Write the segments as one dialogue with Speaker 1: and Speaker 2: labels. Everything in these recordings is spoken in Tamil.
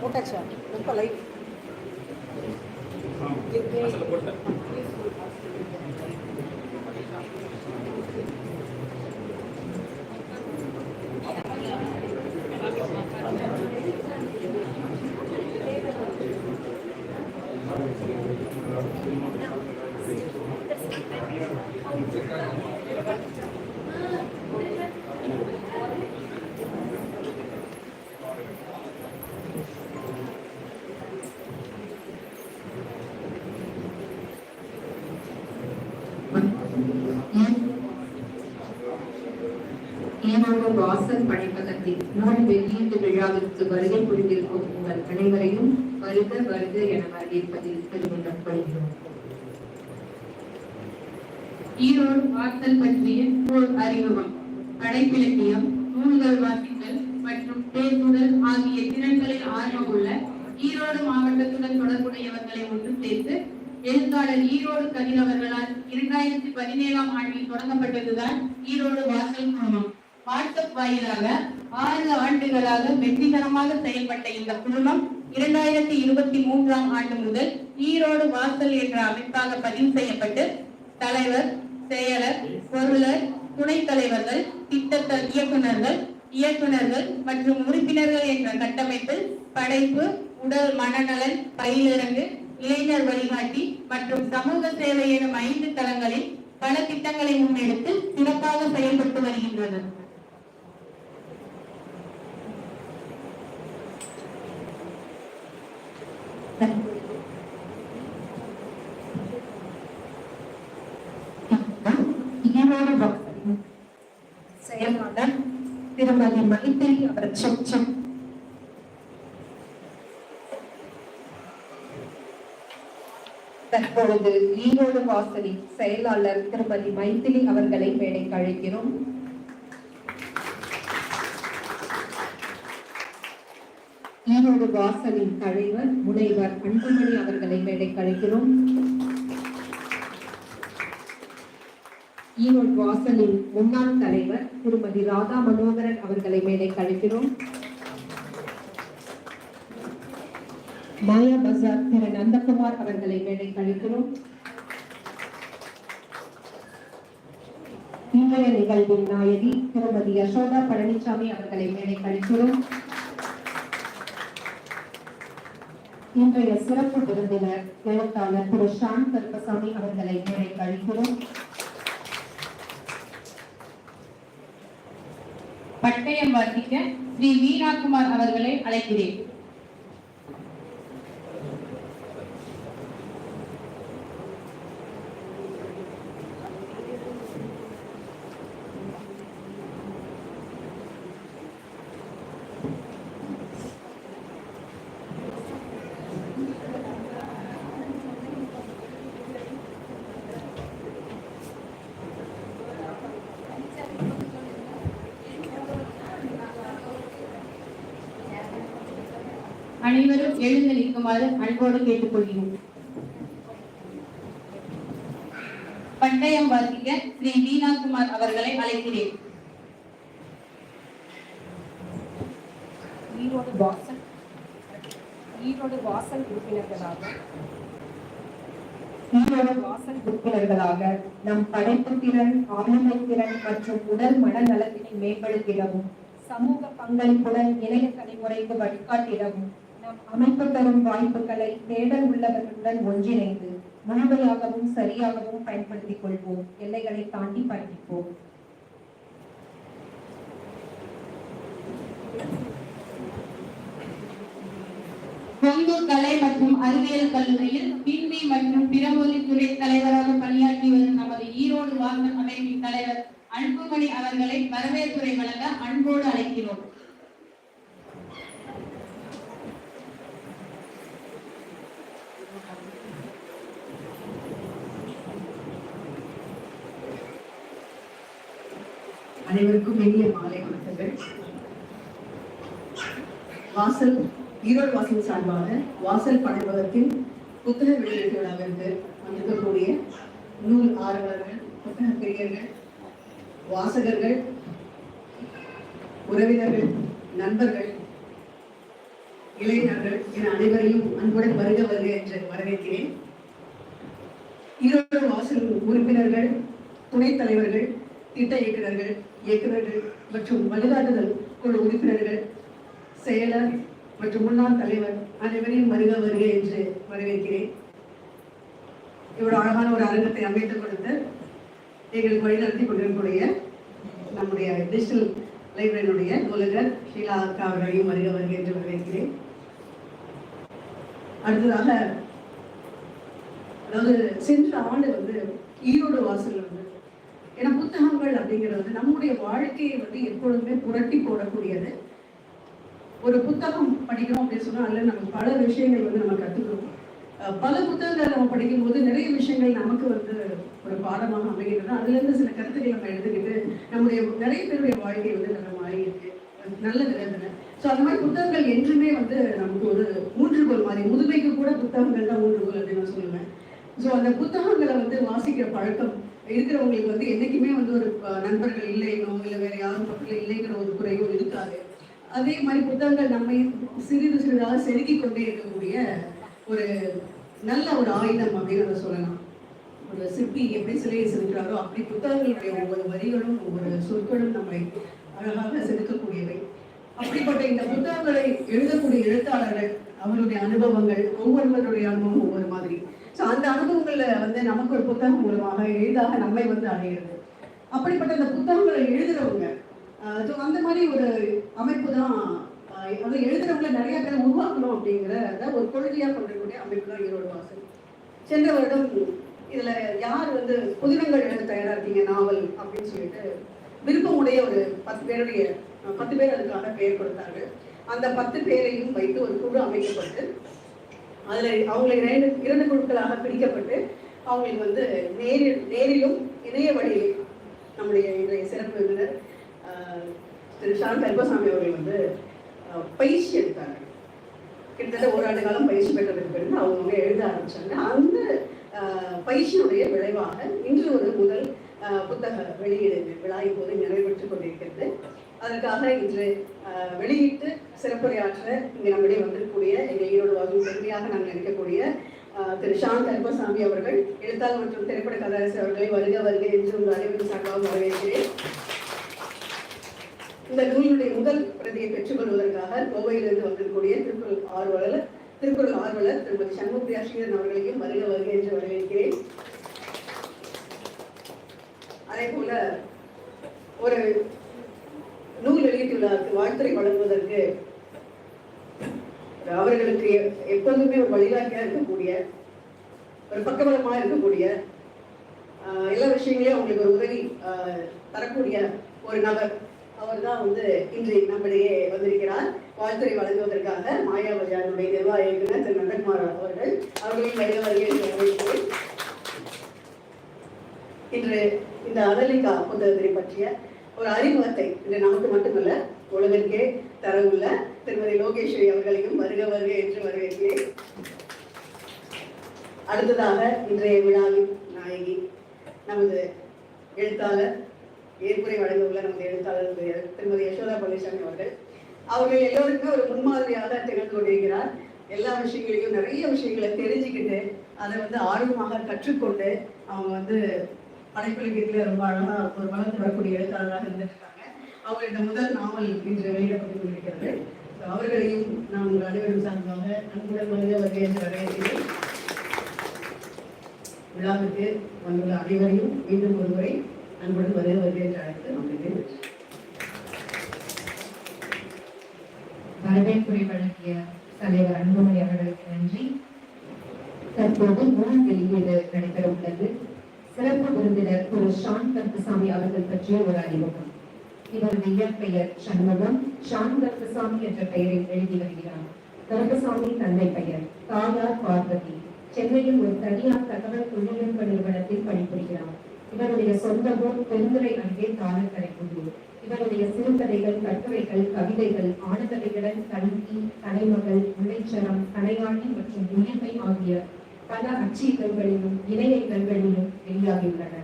Speaker 1: போட்டாச்சா ரொம்ப லைட்
Speaker 2: ஈரோடு வாசல் படைப்பகத்தின் நூல் வெளியீட்டு விழாவிற்கு வருகை புரிந்திருக்கும் உங்கள் அனைவரையும் வருக வருக என வரவேற்பதில் பெருமிதப்படுகிறோம். ஈரோடு வாசல் பற்றிய நூல் அறிமுகம், படைப்பிலக்கியம், நூல்கள் வாசித்தல் மற்றும் பேசுதல் ஆகிய திறன்களில் ஆர்வமுள்ள ஈரோடு மாவட்டத்துடன் தொடர்புடையவர்களை ஒன்று சேர்த்து எழுத்தாளர் ஈரோடு கதிர் அவர்களால் 2017ஆம் ஆண்டில் தொடங்கப்பட்டதுதான் ஈரோடு வாசல் குழுமம். வாட்ஸ்அப் வாயிலாக 6 ஆண்டுகளாக வெற்றிகரமாக செயல்பட்ட இந்த குழுமம் 2023ஆம் ஆண்டு முதல் ஈரோடு வாசல் என்ற அமைப்பாக பதிவு செய்யப்பட்டு தலைவர், செயலர், பொருளர், துணைத் தலைவர்கள், திட்ட இயக்குநர்கள் மற்றும் உறுப்பினர்கள் என்ற கட்டமைப்பில் படைப்பு, உடல் மனநலன், பயிலிறங்கு, இளைஞர் வழிகாட்டி மற்றும் சமூக சேவை எனும் 5 தளங்களில் பல திட்டங்களை முன்னெடுத்து சிறப்பாக செயல்பட்டு வருகின்றனர். செயலாளர் திருமதி மைத்திரி அவர் சொச்சம். தற்பொழுது ஈரோடு வாசலின் செயலாளர் திருமதி மைத்திரி அவர்களை மேடைக்கு அழைக்கிறோம். ஈரோடு வாசலின் தலைவர் முனைவர் அன்புமணி அவர்களை மேடைக்கு அழைக்கிறோம். ஈரோடு வாசலின் முன்னாள் தலைவர் திருமதி ராதா மனோகரன் அவர்களை மேடைக்கு அழைக்கிறோம். மாயா பஜார் திரு நந்தகுமார் அவர்களை மேடைக்கு அழைக்கிறோம். இன்றைய நிகழ்வின் நாயகி திருமதி யசோதா பழனிசாமி அவர்களை மேடைக்கு அழைக்கிறோம். இன்றைய சிறப்பு விருந்தினர் எழுத்தாளர் திரு ஷான் கருப்பசாமி அவர்களை மேடைக்கு அழைக்கிறோம். பட்டயம் வாசிக்க ஸ்ரீ வீராகுமார் அவர்களை அழைக்கிறேன். அனைவரும் எழுந்து நிற்குமாறு அன்போடு கேட்டுக்கொள்கிறோம். பட்டயம் வாசிக்க ஸ்ரீ வீணாகுமார் அவர்களை அழைக்கிறேன்.
Speaker 1: ஈரோடு வாசல் உறுப்பினர்களாக நம் படைப்பு திறன், ஆளுமை திறன் மற்றும் உடல் மனநலத்தினை மேம்படுத்திடவும், சமூக பங்களிப்புடன் இளைய தலைமுறைக்கு வழிகாட்டிடவும், நம் அமைப்பு தரும் வாய்ப்புகளை தேடல் உள்ளவர்களுடன்
Speaker 2: அறிவியல் கல்லூரியில் ஹிந்தி மற்றும் பிறமொழி துறை தலைவராக பணியாற்றி வரும் நமது ஈரோடு வாசல் அமைப்பின் தலைவர் அன்புமணி அவர்களை வரவேற்புரை வழங்க அன்போடு அழைக்கிறோம்.
Speaker 3: அனைவருக்கும் இனிய மாலை வணக்கங்கள். ஈரோடு வாசல் சார்பாக வாசல் படைப்பகத்தின் புத்தக வெளியீட்டு விழாவிற்கு வந்திருக்கக்கூடிய நூல் ஆர்வலர்கள், புத்தக பிரியர்கள், வாசகர்கள், உறவினர்கள், நண்பர்கள், இளைஞர்கள் என அனைவரையும் அன்புடன் வருக வருக என்று வரவேற்கிறேன். ஈரோடு வாசல் உறுப்பினர்கள், துணைத் தலைவர்கள், திட்ட இயக்குநர்கள் மற்றும் வழிகாட்டுதல் குழு உறுப்பினர்கள், செயலர் மற்றும் முன்னாள் தலைவர் அனைவரையும் வருக வருக என்று வரவேற்கிறேன். இவ்வளவு அழகான ஒரு அரங்கத்தை அமைத்துக் கொடுத்து எங்களுக்கு வழிநடத்தி கொண்டிருக்கக்கூடிய நம்முடைய டிஜிட்டல் லைப்ரரியினுடைய நூலகர் ஷீலா அக்கா அவர்களையும் வருக வருக என்று வரவேற்கிறேன். அடுத்ததாக, அதாவது சென்ற ஆண்டு ஈரோடு வாசல் ஏன்னா புத்தகங்கள் அப்படிங்கிறது நம்முடைய வாழ்க்கையை எப்பொழுதுமே புரட்டி போடக்கூடியது. ஒரு புத்தகம் படிக்கிறோம் அப்படின்னு சொன்னா அதுல நம்ம பல விஷயங்கள் நம்ம கத்துக்கிறோம். பல புத்தகங்களை நம்ம படிக்கும்போது நிறைய விஷயங்கள் நமக்கு ஒரு பாடமாக அமைகிறது. அதுல இருந்து சில கருத்துக்களை நம்ம எடுத்துக்கிட்டு நம்முடைய நிறைய பேருடைய வாழ்க்கை நம்ம மாறி இருக்கு நல்ல விதத்துல. ஸோ அந்த மாதிரி புத்தகங்கள் என்றுமே நமக்கு ஒரு ஊன்றுகோல் மாதிரி, முதுமைக்கு கூட புத்தகங்கள் தான் ஊன்றுகோல் அப்படின்னு நான் சொல்லுவேன். ஸோ அந்த புத்தகங்களை வாசிக்கிற பழக்கம் இருக்கிறவங்களுக்கு என்னைக்குமே ஒரு நண்பர்கள் இல்லைனோ இல்லை வேற யாரும் பக்கத்தில் இல்லைங்கிற ஒரு குறையோ இருக்காது. அதே மாதிரி புத்தகங்கள் நம்மை சிறிது சிறிதாக செதுக்கி கொண்டே இருக்கக்கூடிய ஒரு நல்ல ஒரு ஆயுதம் அப்படின்னு நம்ம சொல்லலாம். ஒரு சிற்பி எப்படி சிலையை செதுக்கிறாரோ அப்படி புத்தகங்களுடைய ஒவ்வொரு வரிகளும் ஒவ்வொரு சொற்களும் நம்மை அழகாக செதுக்கக்கூடியவை. அப்படிப்பட்ட இந்த புத்தகங்களை எழுதக்கூடிய எழுத்தாளர்கள் அவருடைய அனுபவங்கள், ஒவ்வொருவருடைய அனுபவம் ஒவ்வொரு மாதிரி. ஸோ அந்த அனுபவங்கள்ல நமக்கு ஒரு புத்தகம் மூலமாக எளிதாக நம்மை அடைகிறது. அப்படிப்பட்ட அந்த புத்தகங்களை எழுதுறவங்க அந்த மாதிரி ஒரு அமைப்பு தான் எழுதுறவங்களை நிறைய பேர் உருவாக்கணும் அப்படிங்கிறத ஒரு கொள்கையாக கொண்டிருக்கக்கூடிய அமைப்பு தான் ஈரோடு வாசல். சென்ற வருடம் இதுல யார் புதினங்கள் எழுத தயாரா இருக்கீங்க நாவல் அப்படின்னு சொல்லிட்டு விருப்பமுடைய ஒரு 10 பேர் அதுக்காக பெயர் கொடுத்தார்கள். அந்த 10 பேரையும் வைத்து ஒரு குழு அமைக்கப்பட்டு அதுல அவங்களை 2 குழுக்களாக பிரிக்கப்பட்டு அவங்களுக்கு நேரிலும் இணைய வழியிலும் நம்முடைய இன்றைய சிறப்பு விருந்தினர் திரு ஷான் கல்பசாமி அவர்கள் பயிற்சி எடுத்தாங்க. கிட்டத்தட்ட 1 ஆண்டு காலம் பயிற்சி பெற்றதுக்கு பிறகு அவங்க எழுத ஆரம்பிச்சாங்க. அந்த பயிற்சியினுடைய விளைவாக இன்று ஒரு முதல் புத்தக வெளியீடு விழா இப்போது நிறைவேற்றிக் கொண்டிருக்கிறது. அதற்காக இன்று வெளியிட்டு சிறப்புரையாற்ற இங்கே நம்முடைய வந்திருக்கக்கூடிய எங்கள் ஈரோடு வாசல் பெருமையாக நாங்கள் நினைக்கக்கூடிய திரு ஷான் கல்பசாமி அவர்கள், எழுத்தாளர் மற்றும் திரைப்பட கதாசிரியர் அவர்களை வருக வருக என்று உங்கள் அனைவரும் சார்பாக வரவேற்கிறேன். இந்த நூலினுடைய முதல் பிரதியை பெற்றுக்கொள்வதற்காக கோவையிலிருந்து வந்திருக்கக்கூடிய திருக்குறள் ஆர்வலர் திருமதி சண்முகப்பிரியா ஸ்ரீதரன் அவர்களையும் வருக வருக என்று வரவேற்கிறேன். அதே போல ஒரு நூல் வெளியீட்டு விழாவுக்கு வாழ்த்துறை வழங்குவதற்கு அவர்களுக்கு எப்போதுமே ஒரு வழிகாட்டியா இருக்கக்கூடிய, ஒரு பக்கபலமா இருக்கக்கூடிய, எல்லா விஷயங்களையும் அவங்களுக்கு ஒரு உதவி தரக்கூடிய ஒரு நபர், அவர் தான் இன்று நம்மிடையே வந்திருக்கிறார். வாழ்த்துறை வழங்குவதற்காக மாயாவதியாருடைய நிர்வாக இயக்குனர் திரு நந்தகுமார் அவர்களையும் வருக வருகிறேன். இன்று இந்த அனலிகா புத்தகத்தை பற்றிய ஒரு அறிமுகத்தை இன்று நமக்கு மட்டுமல்ல உலகிற்கே தரவுள்ள திருமதி லோகேஸ்வரி அவர்களையும் வருக வருக என்று வரவேற்கிறேன். அடுத்ததாக இன்றைய விழாவின் நாயகி நமது எழுத்தாளர், ஏற்புரை வழங்க உள்ள நமது எழுத்தாளர் திருமதி யசோதா பழனிசாமி அவர்கள் எல்லோருக்குமே ஒரு முன்மாதிரியாக திகழ்ந்து கொண்டிருக்கிறார். எல்லா விஷயங்களையும் நிறைய விஷயங்களை தெரிஞ்சுக்கிட்டு அதை ஆர்வமாக கற்றுக்கொண்டு அவங்க படைப்பிலக்கியத்துல ரொம்ப அழகா ஒரு வளர்ந்து வரக்கூடிய எழுத்தாளராக இருந்திருக்காங்க. அவங்களோட முதல் நாவல் இன்று வெளியிடப்பட்டு கொண்டிருக்கிறது. அவர்களையும் நான் உங்கள் அனைவரும் சார்பாக அன்புடன் வருக வருகை என்று வரவேற்கிறேன். விழாவிற்கு வந்துள்ள அனைவரையும் மீண்டும் ஒருமுறை அன்புடன் வருக வருகை என்று அழைத்து நன்றி.
Speaker 4: வரவேற்புரை வழங்கிய தலைவர் அன்புமணி அவர்களுக்கு நன்றி.
Speaker 1: தற்போது நூல் வெளியீடு நடைபெற உள்ளது. சிறப்பு விருந்தினர் திரு ஷான் கருப்பசாமி அவர்கள் பற்றிய ஒரு அறிமுகம். இவரது இயற்பெயர் சண்முகம். ஷான் கருப்பசாமி என்ற பெயரில் எழுதி வருகிறார். கருப்பசாமி தந்தை பெயர், தாயார் பார்வதி. சென்னையில் ஒரு தனியார் தகவல் தொழில்நுட்ப நிறுவனத்தில் பணிபுரிகிறார். இவருடைய சொந்த ஊர் பெருந்துறை அருகே தாளக்கரைக்குள்ளூர். இவருடைய சிறுகதைகள், கட்டுரைகள், கவிதைகள், ஆனந்த விகடன், கல்வி, தலைமகள், முல்லைச்சரம், கனையாண்டி மற்றும் உயிர்மை ஆகிய பல அச்சு இதழ்களிலும் இணைய இதழ்களிலும் வெளியாகியுள்ளன.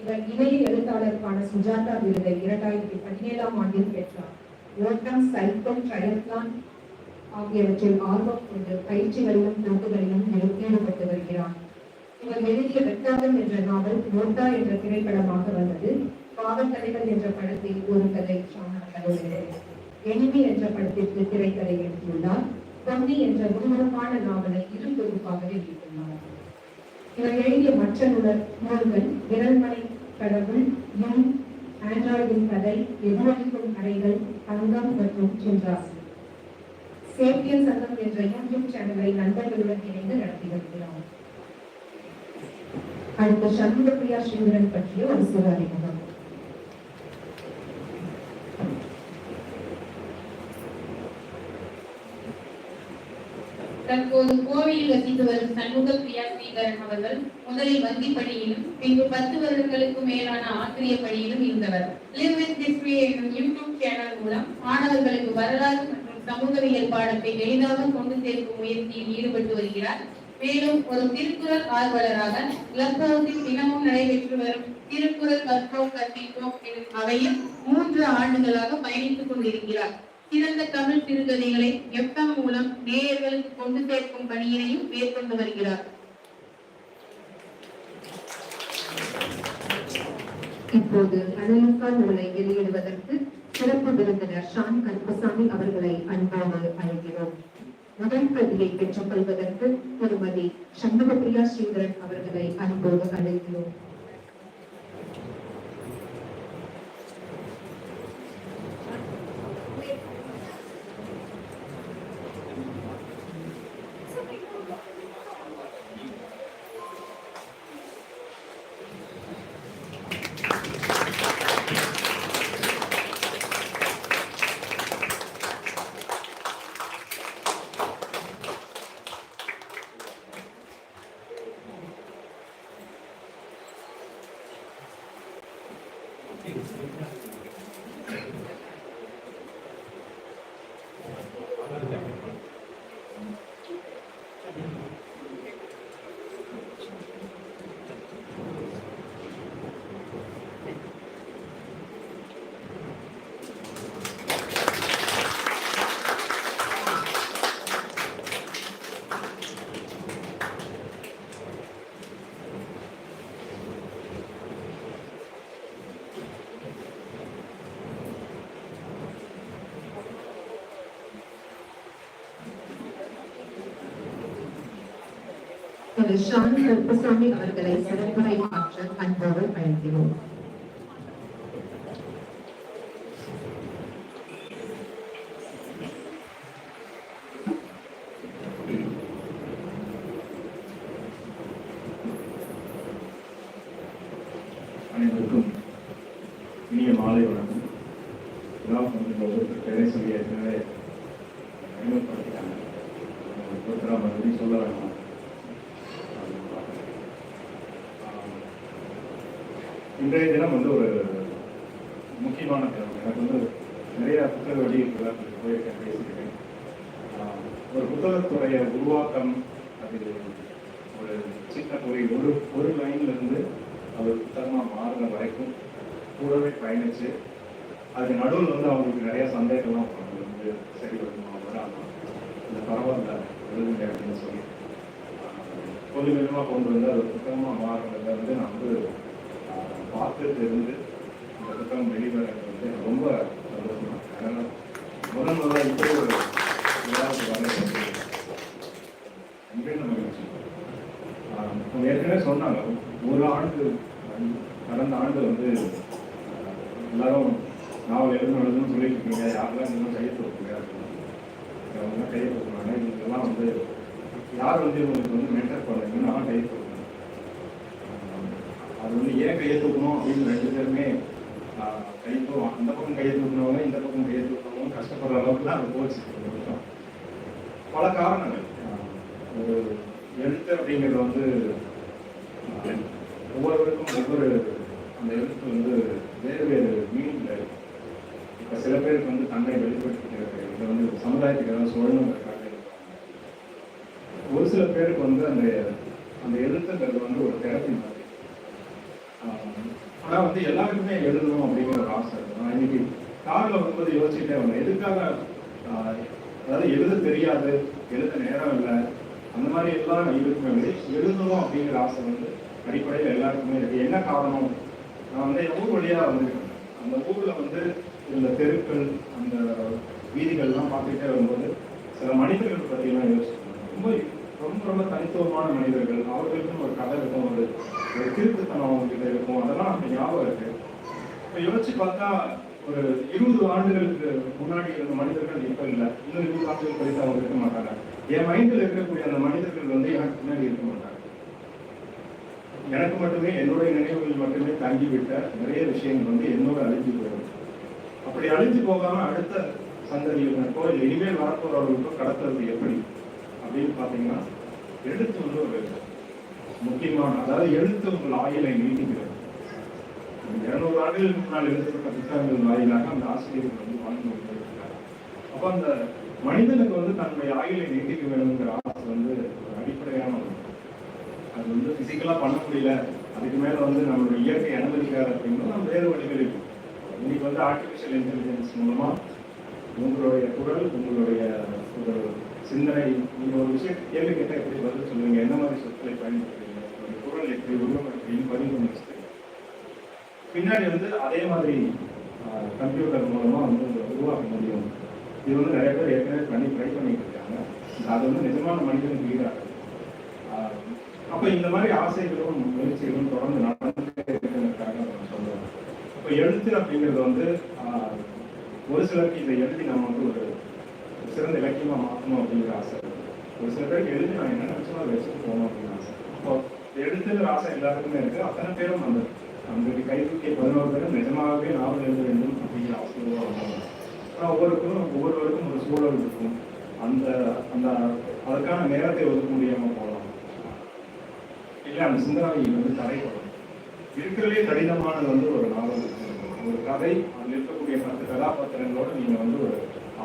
Speaker 1: இவர் இணைய எழுத்தாளருக்கான சுஜாதா விருதை 2017 ஆண்டில் பெற்றார். ஓட்டம், சைக்கிள், ட்ரையத்லான் ஆகியவற்றில் ஆர்வம் கொண்டு பயிற்சிகளிலும் போட்டிகளிலும் ஈடுபட்டு வருகிறார். இவர் எழுதிய வெட்டாளம் என்ற நாவல் நோட்டா என்ற திரைப்படமாக வந்தது. காவல்தலைவர் என்ற படத்தில் ஒரு கதை எனிமி என்ற படத்திற்கு திரைக்கதை எழுதியுள்ளார். பொன்னி என்ற முழுமையான நாவலை இரு தொகுப்பாக வெளியிட்டுள்ளார். இவர் எழுதிய மற்ற நூல்கள் விரல்மனை கடவுள், ஆண்ட்ராய்டின் கதை, எதிரொலிக்கும் அறைகள், தங்கம் மற்றும் சின்ராசு. சேப்பியன் சங்கம் என்ற யூடியூப் சேனலை நண்பர்களுடன் இணைந்து நடத்தி வருகிறார். அடுத்த சண்முகப்பிரியா ஸ்ரீதரன் பற்றிய ஒரு சிறு அறிமுகம்.
Speaker 2: தற்போது கோவையில் வசித்து வரும் சண்முகப்பிரியா ஸ்ரீதரன் அவர்கள் முதலில் வங்கி பணியிலும் பின்பு 10 வருடங்களுக்கு மேலான ஆசிரியர் பணியிலும் இருந்தவர். லிவ் வித் ஹிஸ்டரி என்னும் யூடியூப் சேனல் மூலம் மாணவர்களுக்கு வரலாறு மற்றும் சமூகவியல் பாடத்தை எளிதாக கொண்டு சேர்க்கும் முயற்சியில் ஈடுபட்டு வருகிறார். மேலும் ஒரு திருக்குறள் ஆர்வலராக கிளப் ஹவுஸில் தினமும் நடைபெற்று வரும் திருக்குறள் கற்போம் கற்பிப்போம் எனும் அவையில் 3 ஆண்டுகளாக பயணித்துக் கொண்டிருக்கிறார். சிறந்த தமிழ் சிறுகதைகளை FM மூலம் நேயர்களுக்கு கொண்டு சேர்க்கும் பணியினையும் மேற்கொண்டு வருகிறார்.
Speaker 1: இப்போது அனலிகா நூலை வெளியிடுவதற்கு சிறப்பு விருந்தினர் ஷான் கருப்பசாமி அவர்களை அன்போடு அழைக்கிறோம். முதல் பிரதியை பெற்றுக் கொள்வதற்கு திருமதி சண்முகப்பிரியா ஸ்ரீதரன் அவர்களை அன்போடு அழைக்கிறோம். திரு ஷான் கருப்பசாமி அவர்களை சிறப்புரை ஆற்ற அன்போடு அழைக்கிறோம்.
Speaker 4: அனைவருக்கும் இனிய மாலை வணக்கம். பேரை சொல்லி ஏற்கனவே அறிமுகப்படுத்திட்டாங்க. மறுபடியும் சொல்ல வேண்டாம். இன்றைய தினம் ஒரு முக்கியமான தினம். எனக்கு நிறைய புத்தக வெளியிட்டு போயிருக்கேன், பேசியிருக்கேன். ஒரு புத்தகத்துடைய உருவாக்கம், அது ஒரு சின்ன ஒரு லைன்ல இருந்து அது புத்தகமாக மாறுற வரைக்கும் கூடவே பயணிச்சு, அதுக்கு நடுவில் அவங்களுக்கு நிறைய சந்தேகம்லாம் சரி வருமா வராமா, இந்த பரவாயில்ல எழுதுங்க அப்படின்னு சொல்லி கொஞ்சம் கொஞ்சமாக கொண்டு வந்து அது புத்தகமாக மாறுறத நான் பார்த்துட்டு இருந்து இந்த புத்தகம் வெளிவரது ரொம்ப சந்தோஷமா. அதனால் முதல்ல இப்படி ஒரு விழாவுக்கு மகிழ்ச்சி. ஏற்கனவே சொன்னாங்க, ஒரு ஆண்டு கடந்த ஆண்டு எல்லாரும் நாவல் எழுதணும்னு சொல்லிட்டு இருக்கீங்க, யாரெல்லாம் இன்னும் கையை கொடுக்குங்க அப்படின்னா கையை கொடுக்குறாங்க. இதெல்லாம் யார் வந்து இவங்களுக்கு வந்து மென்டர் பண்ணுறீங்கன்னு நான் கை தூக்கணும். அது வந்து ஏன் கையை தூக்கணும் அப்படின்னு 2 பேருமே அந்த பக்கம் கையை தூக்கினவங்க இந்த பக்கம் கையை தூக்கினவங்க கஷ்டப்படுற அளவுக்கு தான் அது போச்சு. பல காரணங்கள். ஒரு எழுத்து அப்படிங்கிறது வந்து ஒவ்வொருவருக்கும் ஒவ்வொரு அந்த எழுத்து வந்து வேறு வேறு மீனிங்ல இருக்கு. இப்போ சில பேருக்கு வந்து தன்னை வெளிப்படுத்திக்கிறது, இதை வந்து சமுதாயத்துக்கு ஏதாவது சொல்லணுங்கிறதுக்காக எழுதுவாங்க. ஒரு சில பேருக்கு வந்து அந்த அந்த எழுத்துங்கிறது வந்து ஒரு தெரப்பி மாதிரி. ஆனால் வந்து எல்லாருக்குமே எழுதணும் அப்படிங்கிற ஒரு ஆசை இருக்கும். நான் இன்னைக்கு காரில் வரும்போது யோசிச்சுட்டே வந்தேன், எதுக்காக அதாவது எழுத தெரியாது, எழுத நேரம் இல்லை, அந்த மாதிரி எல்லாம் இருக்குமே எழுதணும் அப்படிங்கிற ஆசை வந்து அடிப்படையில் எல்லாருக்குமே இருக்கு. என்ன காரணம்? நான் வந்து என் ஊர் வழியாக வந்துருக்கேன். அந்த ஊரில் வந்து இந்த தெருக்கள், அந்த வீதிகள்லாம் பார்த்துக்கிட்டே வரும்போது சில மனிதர்கள் பற்றிலாம் யோசிச்சுக்கணும். ரொம்ப ரொம்ப தனித்துவமான மனிதர்கள். அவர்களுக்கும் ஒரு கதை இருக்கும், ஒரு திருப்புத்தனம் அவங்ககிட்ட இருக்கும். அதெல்லாம் நமக்கு ஞாபகம் இருக்கு. இப்போ யோசிச்சு பார்த்தா ஒரு 20 ஆண்டுகளுக்கு முன்னாடி இருந்த மனிதர்கள் இப்போ இல்லை. இன்னும் 20 ஆண்டுகள் கழித்து அவங்க இருக்க மாட்டாங்க. என் மைண்டில் இருக்கக்கூடிய அந்த மனிதர்கள் வந்து எனக்கு முன்னாடி இருக்க மாட்டாங்க. எனக்கு மட்டுமே, என்னுடைய நினைவுகள் மட்டுமே தங்கிவிட்ட நிறைய விஷயங்கள் வந்து என்னோட அழிஞ்சு போயிடும். அப்படி அழிஞ்சு போகாம அடுத்த சந்ததியினருக்கோ இல்லை இனிமேல் வரப்போறவர்களுக்கோ கடத்துறது எப்படி அப்படின்னு பார்த்தீங்கன்னா, எழுத்து வந்து ஒரு முக்கியமான, அதாவது எழுத்து உங்கள் ஆயுளை நீட்டிக்கிறது. 200 ஆண்டுகளுக்கு முன்னால் எழுதப்பட்ட புத்தகங்கள் வாயிலாக அந்த ஆசிரியர்கள் வந்து வாழ்ந்து கொண்டிருக்கிறார். அப்போ அந்த மனிதனுக்கு வந்து தன்னுடைய ஆயுளை நீட்டிக்க வேணுங்கிற ஆசை வந்து ஒரு அடிப்படையான ஒன்று. அது வந்து பிசிக்கலாக பண்ண முடியல, அதுக்கு மேலே வந்து நம்மளுடைய இயற்கை அனுமதிக்காது அப்படின்னா நம்ம வேறு வழிகளில் இன்னைக்கு வந்து ஆர்டிஃபிஷியல் இன்டெலிஜென்ஸ் மூலமா உங்களுடைய குரல், உங்களுடைய ஒரு சிந்தனை, நீங்கள் ஒரு விஷயத்தை கேள்வி கேட்டால் எப்படி பதில் சொல்லுவீங்க, என்ன மாதிரி சொற்களை பயன்படுத்துவீங்க, ஒரு குரல் எப்படி, உருவம் எப்படின்னு பதிவு பண்ணி வச்சுருக்கீங்க. பின்னாடி வந்து அதே மாதிரி கம்ப்யூட்டர் மூலமா வந்து உருவாக்க முடியும். இது வந்து நிறைய பேர் ஏற்கனவே ட்ரை பண்ணிட்டு இருக்காங்க. அது வந்து நிஜமான மனிதனுக்கு ஈடாக. அப்போ இந்த மாதிரி ஆசைகளும் முயற்சிகளும் தொடர்ந்து நடந்துட்டே இருக்கிறதுக்காக நான் சொல்லுவேன். இப்போ எழுத்து அப்படிங்கிறது வந்து ஒரு சிலருக்கு இதை எழுதி நம்ம வந்து ஒரு சிறந்த இலக்கியமாக மாற்றணும் அப்படிங்கிற ஆசை. ஒரு சில பேருக்கு எழுதி நான் என்ன நினச்சோம் அதை வச்சுட்டு போகணும் அப்படின்னு ஆசை. இப்போ எழுத்துங்கிற ஆசை எல்லாருக்குமே இருக்கு. அத்தனை பேரும் அந்த கைதுக்கே 11 பேரும் நிஜமாகவே நாவல் எழுத வேண்டும் அப்படிங்கிற ஆசையோடு வந்தாங்க. ஆனால் ஒவ்வொருவருக்கும் ஒரு சூழல் இருக்கும். அந்த அந்த அதற்கான நேரத்தை ஒதுக்க முடியாமல் போகலாம், இல்லை அந்த சிந்தனை வந்து தடைப்படும். இருக்கிறதே கடினமானது வந்து ஒரு நாவல், ஒரு கதை. அதில் இருக்கக்கூடிய 10 கதாபாத்திரங்களோடு நீங்கள் வந்து ஒரு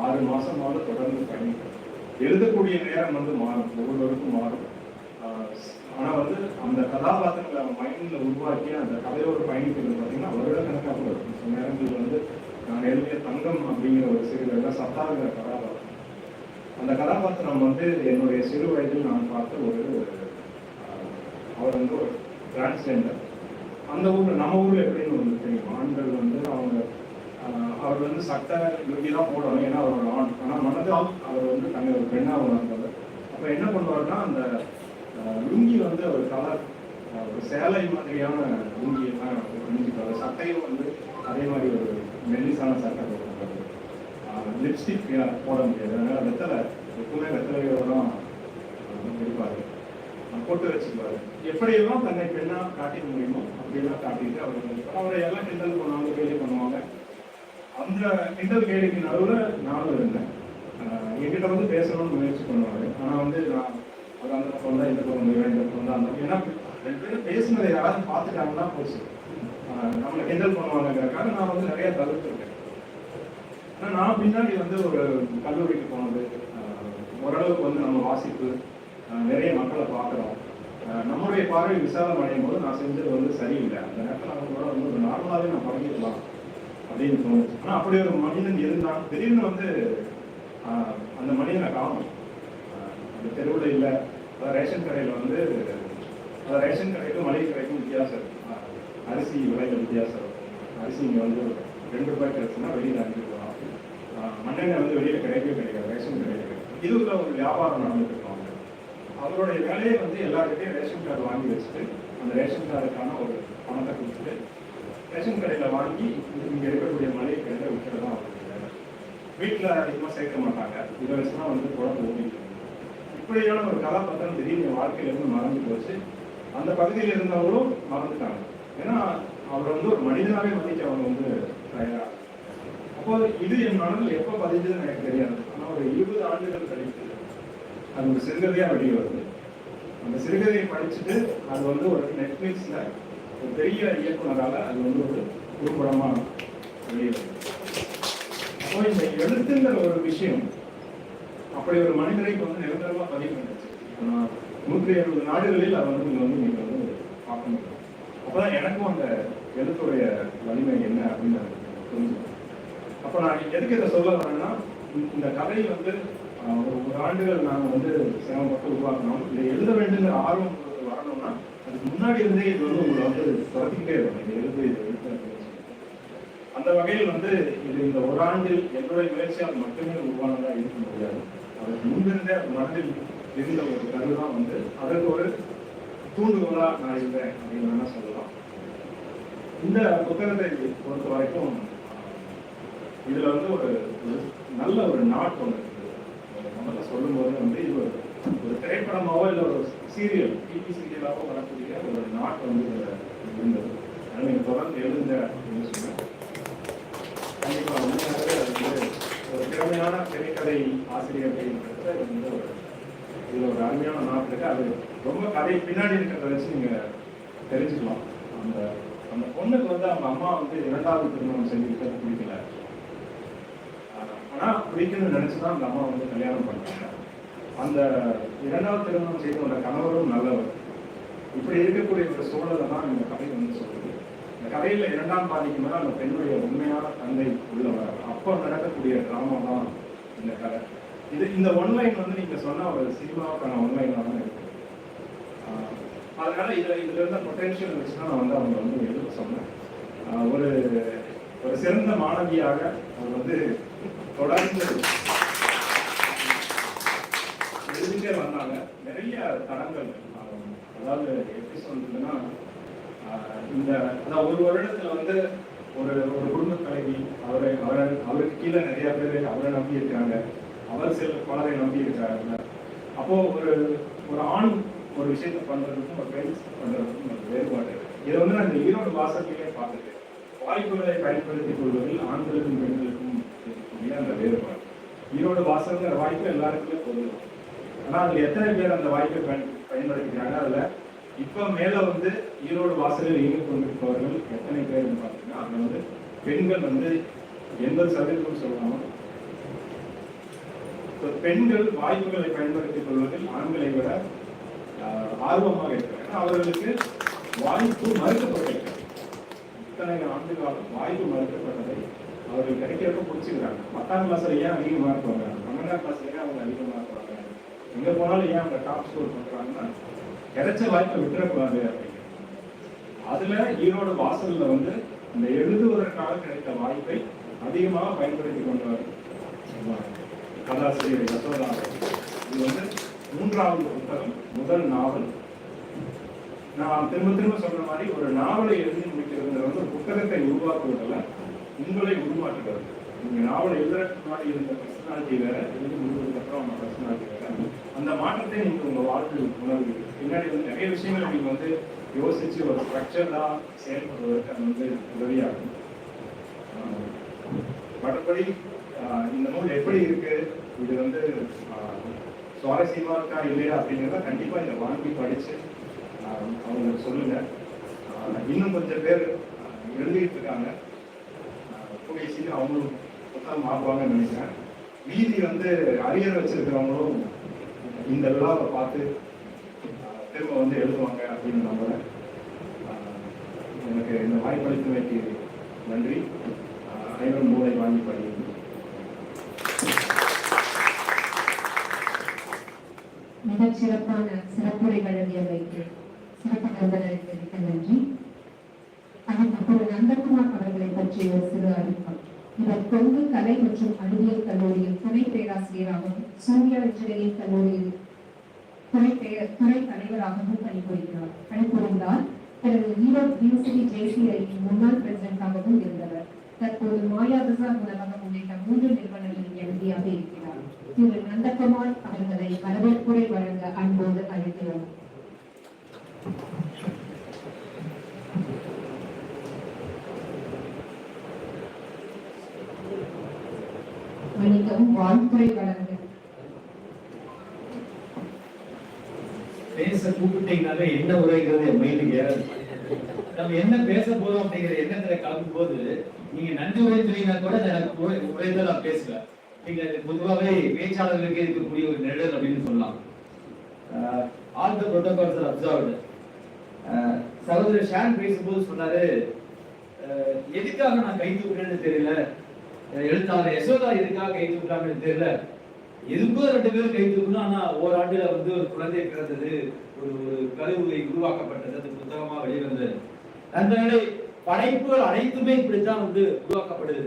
Speaker 4: 6 மாதமாவது தொடர்ந்து பயணிக்கணும். எழுதக்கூடிய நேரம் வந்து மாறும், ஒவ்வொருவருக்கும் மாறும். ஆனால் வந்து அந்த கதாபாத்திரங்களை அவன் மைண்டில் உருவாக்கி அந்த கதையோடு பயணிக்கிறது பார்த்தீங்கன்னா வருடக்கணக்காக கூட இருக்கும். சில நேரங்கள் வந்து நான் எழுதிய தங்கம் அப்படிங்கிற ஒரு சிறுவர்கள் சத்தாகிற கதாபாத்திரம். அந்த கதாபாத்திரம் வந்து என்னுடைய சிறு வயதில் நான் பார்த்த அவர் வந்து ஒரு டிரான்ஸ்ஜெண்டர். அந்த ஊரில், நம்ம ஊரில் எப்படின்னு வந்து தெரியும், ஆண்கள் வந்து அவர் வந்து சட்டை லுங்கி தான் போடணும், ஏன்னா அவர் ஒரு ஆண். ஆனால் மனதால் அவர் வந்து தன்னை ஒரு பெண்ணாக உணர்ந்தவர். அப்போ என்ன பண்ணுவார்னா, அந்த லுங்கி வந்து ஒரு கலர், ஒரு சேலை மாதிரியான லுங்கியெல்லாம் புரிஞ்சுப்பாரு. சட்டையும் வந்து அதே மாதிரி ஒரு மெல்லிசான சட்டை போடுறாரு. லிப்ஸ்டிக் போட முடியாது, அதனால எப்பவுமே வெத்தலையோட தான் இருப்பாரு, போட்டு வச்சுக்குவாரு. எப்படியெல்லாம் தன்னை பெண்ணா காட்டிக்க முடியுமோ அப்படியெல்லாம் காட்டிட்டு அவரை எல்லாம் கிண்டல் பண்ணுவாங்க, கேள்வி பண்ணுவாங்க. அந்த கிண்டல் கேள்விக்கு நடுவில் நானும் இருந்தேன். என்கிட்ட வந்து பேசணும்னு முயற்சி பண்ணுவாரு. ஆனால் வந்து நான் ஒரு அந்த பக்கம் தான், இந்த பக்கம் இந்த பக்கம் தான், அந்த ஏன்னா 2 பேரும் பேசுனதை யாராவது பார்த்துட்டாங்கன்னா போச்சு, நம்மளை கிண்டல் பண்ணுவாங்கிறதுக்காக நான் வந்து நிறைய தவிர்த்துருக்கேன். ஆனால் நான் பின்னாடி வந்து ஒரு கல்லூரிக்கு போனது, ஓரளவுக்கு வந்து நம்ம வாசிப்பு, நிறைய மக்களை பார்க்குறோம், நம்மளுடைய பார்வை விசாலம் அடையும் போது நான் செஞ்சது வந்து சரியில்லை. அந்த நேரத்தில் அவங்களோட வந்து ஒரு நார்மலாகவே நான் பழகிடலாம் அப்படின்னு தோணுச்சு. ஆனால் அப்படி ஒரு மனிதன் இருந்தான். திடீர்னு வந்து அந்த மனிதனை காணும். அந்த தெருவில் இல்லை, ரேஷன் கடையில் வந்து ரேஷன் கடைக்கும் மளிகை கடைக்கும் வித்தியாசம் இருக்கும். அரிசி விலைகள் வித்தியாசம் இருக்கும். அரிசி இங்கே வந்து 2 ரூபாய் கிடைச்சுன்னா வெளியில் 5 ரூபா. மண்ணெண்ணெய் வந்து வெளியில் கிடைக்கவே கிடைக்காது, ரேஷன் கடையில் கிடைக்கும். இதுல ஒரு வியாபாரம் நடந்துட்டு இருப்பாங்க. அவருடைய வேலையை வந்து எல்லாருக்கிட்டையும் ரேஷன் கார்டு வாங்கி வச்சுட்டு அந்த ரேஷன் கார்டுக்கான ஒரு பணத்தை கொடுத்துட்டு ரேஷன் கடையில் வாங்கி இங்கே இருக்கக்கூடிய மளிகை கடையில் விற்கிறதா அவருடைய வேலை. வீட்டில் அதிகமாக சேர்க்க மாட்டாங்க, இதை வச்சுதான் வந்து குழம்பு ஓடிட்டு. இப்படியான ஒரு கதாபாத்திரம் திடீர்னு என் வாழ்க்கையில இருந்து மறந்து போச்சு. அந்த பகுதியில் இருந்தவங்களும் மறந்துட்டாங்க. ஏன்னா அவர் வந்து ஒரு மனிதனாவே மதிக்க அவங்க வந்து தயாரா. அப்போ இது என் மனதில் எப்போ பதிஞ்சதுன்னு எனக்கு தெரியாது. ஆனா ஒரு 20 ஆண்டுகள் கழித்து அது ஒரு சிறுகதையா வெளியே வருது. அந்த சிறுகதையை படிச்சுட்டு அது வந்து ஒரு நெட்ஃபிளிக்ஸ்ல ஒரு பெரிய இயக்குனரால அது வந்து ஒரு குறும்படமா வெளியே வருது. அப்போ இந்த எழுத்துங்கிற ஒரு விஷயம் அப்படி ஒரு மனிதரை வந்து நிரந்தரமா பதிவு பண்ணிச்சு. இப்போ நான் 170 நாடுகளில் அதை வந்து நீங்க வந்து பார்க்க முடியும். அப்பதான் எனக்கும் அந்த எழுத்துடைய வலிமை என்ன அப்படின்னு புரிஞ்சுக்கணும். அப்ப நான் எதுக்கு இதை சொல்ல வரேன்னா, இந்த கதை வந்து ஒரு ஆண்டுகள் நாங்கள் வந்து சிரமப்பட்டு உருவாக்கணும். இதை எழுத வேண்டுங்கிற ஆர்வம் வரணும்னா அதுக்கு முன்னாடி இருந்தே இது வந்து உங்களை வந்து துரத்திக்கிட்டே இருக்கும். இதை எழுத்து அந்த வகையில் வந்து இது இந்த ஒரு ஆண்டில் என்னுடைய முயற்சியால் மட்டுமே உருவானதா இருக்க முடியாது. அதற்கு முன்பிருந்தே அது மனதில் இருந்த ஒரு கருதான் வந்து அதற்கு ஒரு தூண்டுகோலா நான் இருந்தேன் அப்படின்னு வேணா சொல்லலாம். இந்த புத்தகத்தை பொறுத்த வரைக்கும் இதுல வந்து ஒரு நல்ல ஒரு நாட் ஒன்று நம்ம சொல்லும் போது வந்து இது ஒரு திரைப்படமாவோ இல்லை ஒரு சீரியல் டிவி சீரியலாவோ வரக்கூடிய ஒரு நாட் வந்து இருந்தது. அதனால நீங்க தொடர்ந்து எழுதுங்க அப்படின்னு சொன்னேன். கண்டிப்பா உண்மையாகவே அது வந்து ஒரு திறமையான திரைக்கதை ஆசிரியர்கள் வந்து இதுல ஒரு அருமையான நாட் இருக்கு. அது ரொம்ப கதை பின்னாடி இருக்கிறத வச்சு நீங்க தெரிஞ்சுக்கலாம். அந்த அந்த பொண்ணுக்கு வந்து அவங்க அம்மா வந்து 2வது திருமணம் செஞ்சுக்கிட்டு பிடிக்கல. ஆனா பிடிக்கணும்னு நினைச்சுதான் அந்த அம்மா வந்து கல்யாணம் பண்ணாங்க. அந்த 2வது திருமணம் செய்து அந்த கணவரும் நல்லவர். இப்படி இருக்கக்கூடிய ஒரு சூழலை தான் இந்த கதை வந்து சொல்லுது. இந்த கதையில 2ஆம் பாதிக்கு மேல அந்த பெண்ணுடைய உண்மையான தந்தை உள்ளவர். அப்போ நடக்கக்கூடிய டிராமா தான் இந்த கதை. இந்த ஒன்லைன் வந்து நீங்க சொன்ன ஒரு சினிமாவுக்கான ஒன்லைனா தான் இருக்கு. அதனால இதுல இருந்த பொட்டன்ஷியல் வச்சுதான் நான் வந்து அவங்க வந்து எழுத சொன்னேன். ஒரு ஒரு சிறந்த மாணவியாக அவர் வந்து தொடர்ந்து எழுதிட்டே வந்தாங்க. நிறைய தடங்கள், அதாவது எப்படி சொல்றதுன்னா இந்த ஒரு வருடத்துல வந்து ஒரு ஒரு குடும்ப தலைவி அவருக்கு கீழே நிறைய பேர் அவரை நம்பி இருக்காங்க. அவர் சில பலரை நம்பி இருக்காங்க. அப்போ ஒரு ஆண் ஒரு விஷயத்தை பண்றதுக்கும் ஒரு பெண் பண்றதுக்கும் ஒரு வேறுபாடு. இதை வந்து நான் இந்த ஈரோடு வாசல்லையே பார்த்துட்டேன். வாய்ப்புகளை பயன்படுத்திக் கொள்வதில் ஆண்களுக்கும் பெண்களுக்கும் இருக்கக்கூடிய அந்த வேறுபாடு. ஈரோடு வாசல்ங்கிற வாய்ப்பு எல்லாருக்குமே பொதுவாக. ஆனா அதுல எத்தனை பேர் அந்த வாய்ப்பை பயன்படுத்திக்கிறாங்க? அதுல இப்ப மேல வந்து ஈரோடு வாசலில் இயங்கிக் கொண்டிருப்பவர்கள் எத்தனை பேர் பார்த்தீங்கன்னா அதுல வந்து பெண்கள் வந்து 80% சொல்லலாம். பெண்கள் வாய்ப்புகளை பயன்படுத்திக் கொள்வதில் ஆண்களை விட ஆர்வமாக இருக்கிறாங்க. அவர்களுக்கு வாய்ப்பு மறுக்கப்பட்டிருக்கிறது. இத்தனை ஆண்டு காலம் வாய்ப்பு மறுக்கப்பட்டதை அவர்கள் கிடைக்கிறப்ப பிடிச்சிக்கிறாங்க. 10ஆம் கிளாஸ்ல ஏன் அதிகமாக இருப்பாங்க, 12ஆம் கிளாஸ்ல ஏன் அவங்க அதிகமாக இருப்பாங்க, எங்க போனாலும் ஏன் அவங்க டாப் ஸ்கோர் பண்றாங்கன்னா கிடைச்ச வாய்ப்பை விட்டுறக்கூடாது அப்படின்னு. அதுல ஈரோடு வாசல்ல வந்து இந்த எழுதுவதற்காக கிடைத்த வாய்ப்பை அதிகமாக பயன்படுத்தி கொண்டவர் கதாசிரியர் யசோதா. இது வந்து 3வது புத்தகம், முதல் நாவல். நான் திரும்ப சொல்ற மாதிரி ஒரு நாவலை எழுதி முடிக்கிறது வந்து புத்தகத்தை உருவாக்குவதில்ல, உங்களை உருமாற்றுகிறது. நீங்க நாவலை எழுதுறதுக்கு முன்னாடி இருந்த பர்சனாலிட்டி வேற, எழுதி முடிவதுக்கு அப்புறம் அவங்க பர்சனாலிட்டி வேற. அந்த மாற்றத்தை நீங்க உங்க வாழ்க்கையில் உணர்வீங்க. பின்னாடி வந்து நிறைய விஷயங்களை நீங்க வந்து யோசிச்சு ஒரு ஸ்ட்ரக்சர்டா செயல்படுவதற்கு அது வந்து உதவியாகும். மற்றபடி இந்த நூல் எப்படி இருக்கு, இது வந்து சுவாரஸ்யமா இருக்கா இல்லையா அப்படிங்கிறத கண்டிப்பா இதை வாங்கி படிச்சு அவங்களுக்கு சொல்லுங்க. இன்னும் கொஞ்சம் பேர் எழுதிட்டு இருக்காங்க. கூடிய சீக்கிரம் அவங்களும் புத்தகம் ஆகுவாங்கன்னு நினைக்கிறேன். மீதி வந்து அரியர் வச்சிருக்கிறவங்களும் இந்த விழாவை பார்த்து திரும்ப வந்து எழுதுவாங்க அப்படின்னு நம்புறேன். எனக்கு இந்த வாய்ப்பளித்தமைக்கு நன்றி. அனைவரும் நூலை வாங்கி படிங்க.
Speaker 1: மிகச் சிறப்பான சிறப்புரை வழங்கியமைக்கு சிறப்பு விருந்தினருக்கு நன்றி. திரு நந்தகுமார் அவர்களை பற்றிய ஒரு சிறு அறிமுகம். இவர் கொங்கு கலை மற்றும் அறிவியல் கல்லூரியில் துணை பேராசிரியராகவும் சூர்யா இன்ஜினியரிங் கல்லூரியில் துறை தலைவராகவும் பணிபுரிந்தார். பிறகு ஈரோடு யூனிவர்சிட்டி JCI முன்னாள் பிரசிடென்டாகவும் இருந்தவர். தற்போது மாயா பஜார் உணவகம் உள்ளிட்ட 3 நிறுவனங்களின் எம்டியாக இருக்கிறார். திரு நந்தகுமார் அவர்களை வரவேற்புரை வழங்க அன்போடு அழைக்கிறோம். வணிகம் வாழ்த்துறை வழங்க.
Speaker 5: பேச கூப்பிட்டீங்கன்னாலே என்ன உரைங்கிறது என் மைண்டுக்கு ஏறாது. நம்ம என்ன பேச போறோம் அப்படிங்கிற எண்ணத்துல கலக்கும் போது நீங்க நன்றி உரை சொன்னீங்கன்னா கூட எனக்கு உரைதான் நான் பேசுவேன். நீங்க பொதுவாகவே பேச்சாளர்களுக்கு இருக்கக்கூடிய ஒரு நிழல் அப்படின்னு சொல்லலாம். All the protocols are observed. சகோதரர் ஷான் பேசும்போது சொன்னாரு, எதுக்காக நான் கை தூக்குறேன்னு தெரியல, எழுத்தாளர் யசோதா எதுக்காக கை தூக்குறாங்கன்னு தெரியல, எதுக்கோ 2 பேரும் கை தூக்கணும். ஆனா ஓராண்டுல ஒரு குழந்தை பிறந்தது, ஒரு கருவை உருவாக்கப்பட்டது, அது புத்தகமா வெளிவந்தது. நண்பர்களே, படைப்புகள் அனைத்துமே இப்படித்தான் உருவாக்கப்படுது.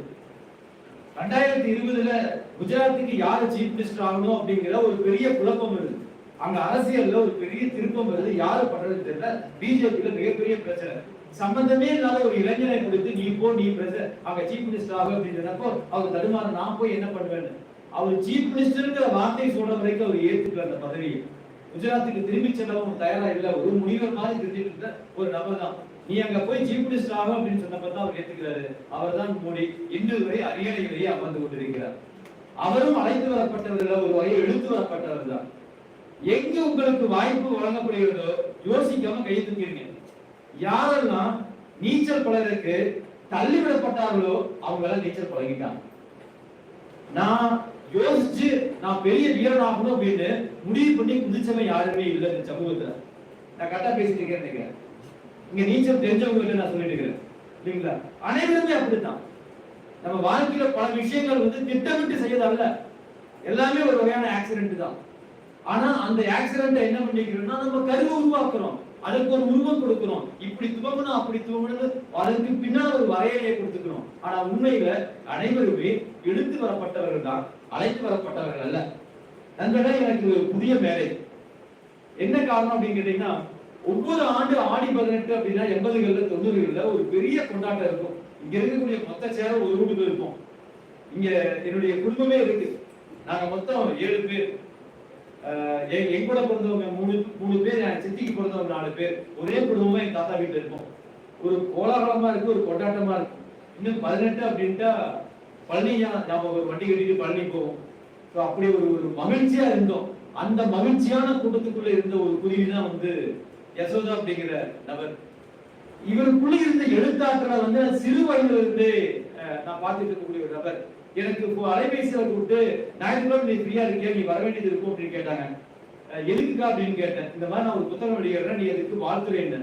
Speaker 5: 2020 குஜராத்துக்கு யாரு சீஃப் மினிஸ்டர் ஆகணும் அப்படிங்கிற ஒரு பெரிய குழப்பம் வருது. அங்க அரசியல்ல ஒரு பெரிய திருப்பம் வருது. யாரு பண்றது தெரியல. பிஜேபியில மிகப்பெரிய பிரச்சனை. சம்பந்தமே இல்லாத ஒரு இளைஞரை கொடுத்து நீ அங்க சீஃப் மினிஸ்டர் ஆகும் அப்படின்றப்போ அவர் தடுமாற, நான் போய் என்ன பண்ணுவேன்னு. அவர் சீஃப் மினிஸ்டர்ங்கிற வார்த்தை சொல்ற வரைக்கும் அவர் ஏற்றுக்கல அந்த பதவியை. குஜராத்துக்கு திரும்பி செல்லவும் தயாரா இல்ல. ஒரு முனிவர் மாதிரி தெரிஞ்சுட்டு இருந்த ஒரு நபர் தான். நீ அங்க போய் சீஃப் மினிஸ்டர் ஆகும் அப்படின்னு சொன்னப்பதான் அவர் ஏத்துக்கிறாரு. அவர் தான் மோடி. இன்று வரை அரியணையிலேயே அமர்ந்து கொண்டிருக்கிறார். அவரும் அழைத்து வரப்பட்டவர்கள் ஒரு வகையை எழுத்து வரப்பட்டவர் தான். எங்க உங்களுக்கு வாய்ப்பு வழங்கப்படுகிறதோ யோசிக்காம கையை தூக்கிடுங்க. யாரெல்லாம் நீச்சல் பழகிறதுக்கு தள்ளிவிடப்பட்டார்களோ அவங்க எல்லாம் நீச்சல் பழகிட்டாங்க. நான் யோசிச்சு நான் பெரிய வீரன் ஆகணும் அப்படின்னு முடிவு பண்ணி குதிச்சவன் யாருமே இல்லை இந்த சமூகத்துல. நான் கரெக்டா பேசிட்டு இருக்கேன். இங்க நீச்சல் தெரிஞ்சவங்க நான் சொல்லிட்டு இருக்கிறேன் இல்லைங்களா? அனைவருமே அப்படித்தான். நம்ம வாழ்க்கையில பல விஷயங்கள் திட்டமிட்டு செய்யறதல்ல, எல்லாமே ஒரு வகையான ஆக்சிடென்ட் தான். ஆனா அந்த ஆக்சிடென்ட் என்ன பண்ணிக்கிறோம்னா நம்ம கருவை உருவாக்குறோம், அதுக்கு ஒரு உருவம் கொடுக்கிறோம். இப்படி துவங்கணும் அப்படி துவங்கணும், அதற்கு பின்னால் ஒரு வரையறையை கொடுத்துக்கிறோம். ஆனா உண்மையில அனைவருமே எடுத்து வரப்பட்டவர்கள் தான், அழைத்து வரப்பட்டவர்கள் அல்ல. நண்பர்களே, எனக்கு ஒரு புதிய மேலை. என்ன காரணம் அப்படின்னு கேட்டீங்கன்னா, ஒவ்வொரு ஆண்டு ஆடி 18 அப்படின்னா 80களில் 90களில் ஒரு பெரிய கொண்டாட்டம் இருக்கும். இங்க இருக்கக்கூடிய மொத்த சேர ஒரு வீட்டுக்கு இருக்கும். இங்க என்னுடைய குடும்பமே இருக்கு. நாங்க மொத்தம் 7 பேர். என் கூட பிறந்தவங்க 3 பேர், என் சித்திக்கு பிறந்தவங்க 4 பேர். ஒரே குடும்பமா என் தாத்தா வீட்டுல இருக்கும். ஒரு கோலாகலமா இருக்கு, ஒரு கொண்டாட்டமா இருக்கும். இன்னும் 18 அப்படின்ட்டா பழனி நாம ஒரு வண்டி கட்டிட்டு பழனி போவோம். அப்படி ஒரு மகிழ்ச்சியா இருந்தோம். அந்த மகிழ்ச்சியான கூட்டத்துக்குள்ள இருந்த ஒரு குருவி தான் யசோதா அப்படிங்கிற நபர். இவருக்குள்ள இருந்த எழுத்தாற்றலை சிறு வயதுல இருந்து நான் பார்த்துட்டு இருக்கக்கூடிய ஒரு நபர். எனக்கு இப்போ அலைபேசியில கூப்பிட்டு ஞாயிற்றுக்கிழமை நீ ஃப்ரீயா இருக்கியா, நீ வர வேண்டியது இருக்கும் அப்படின்னு கேட்டாங்க. எதுக்குக்கா அப்படின்னு கேட்டேன். இந்த மாதிரி நான் ஒரு புத்தகம் வெளியிடுறேன், நீ எதுக்கு வாழ்த்துறேன்னு.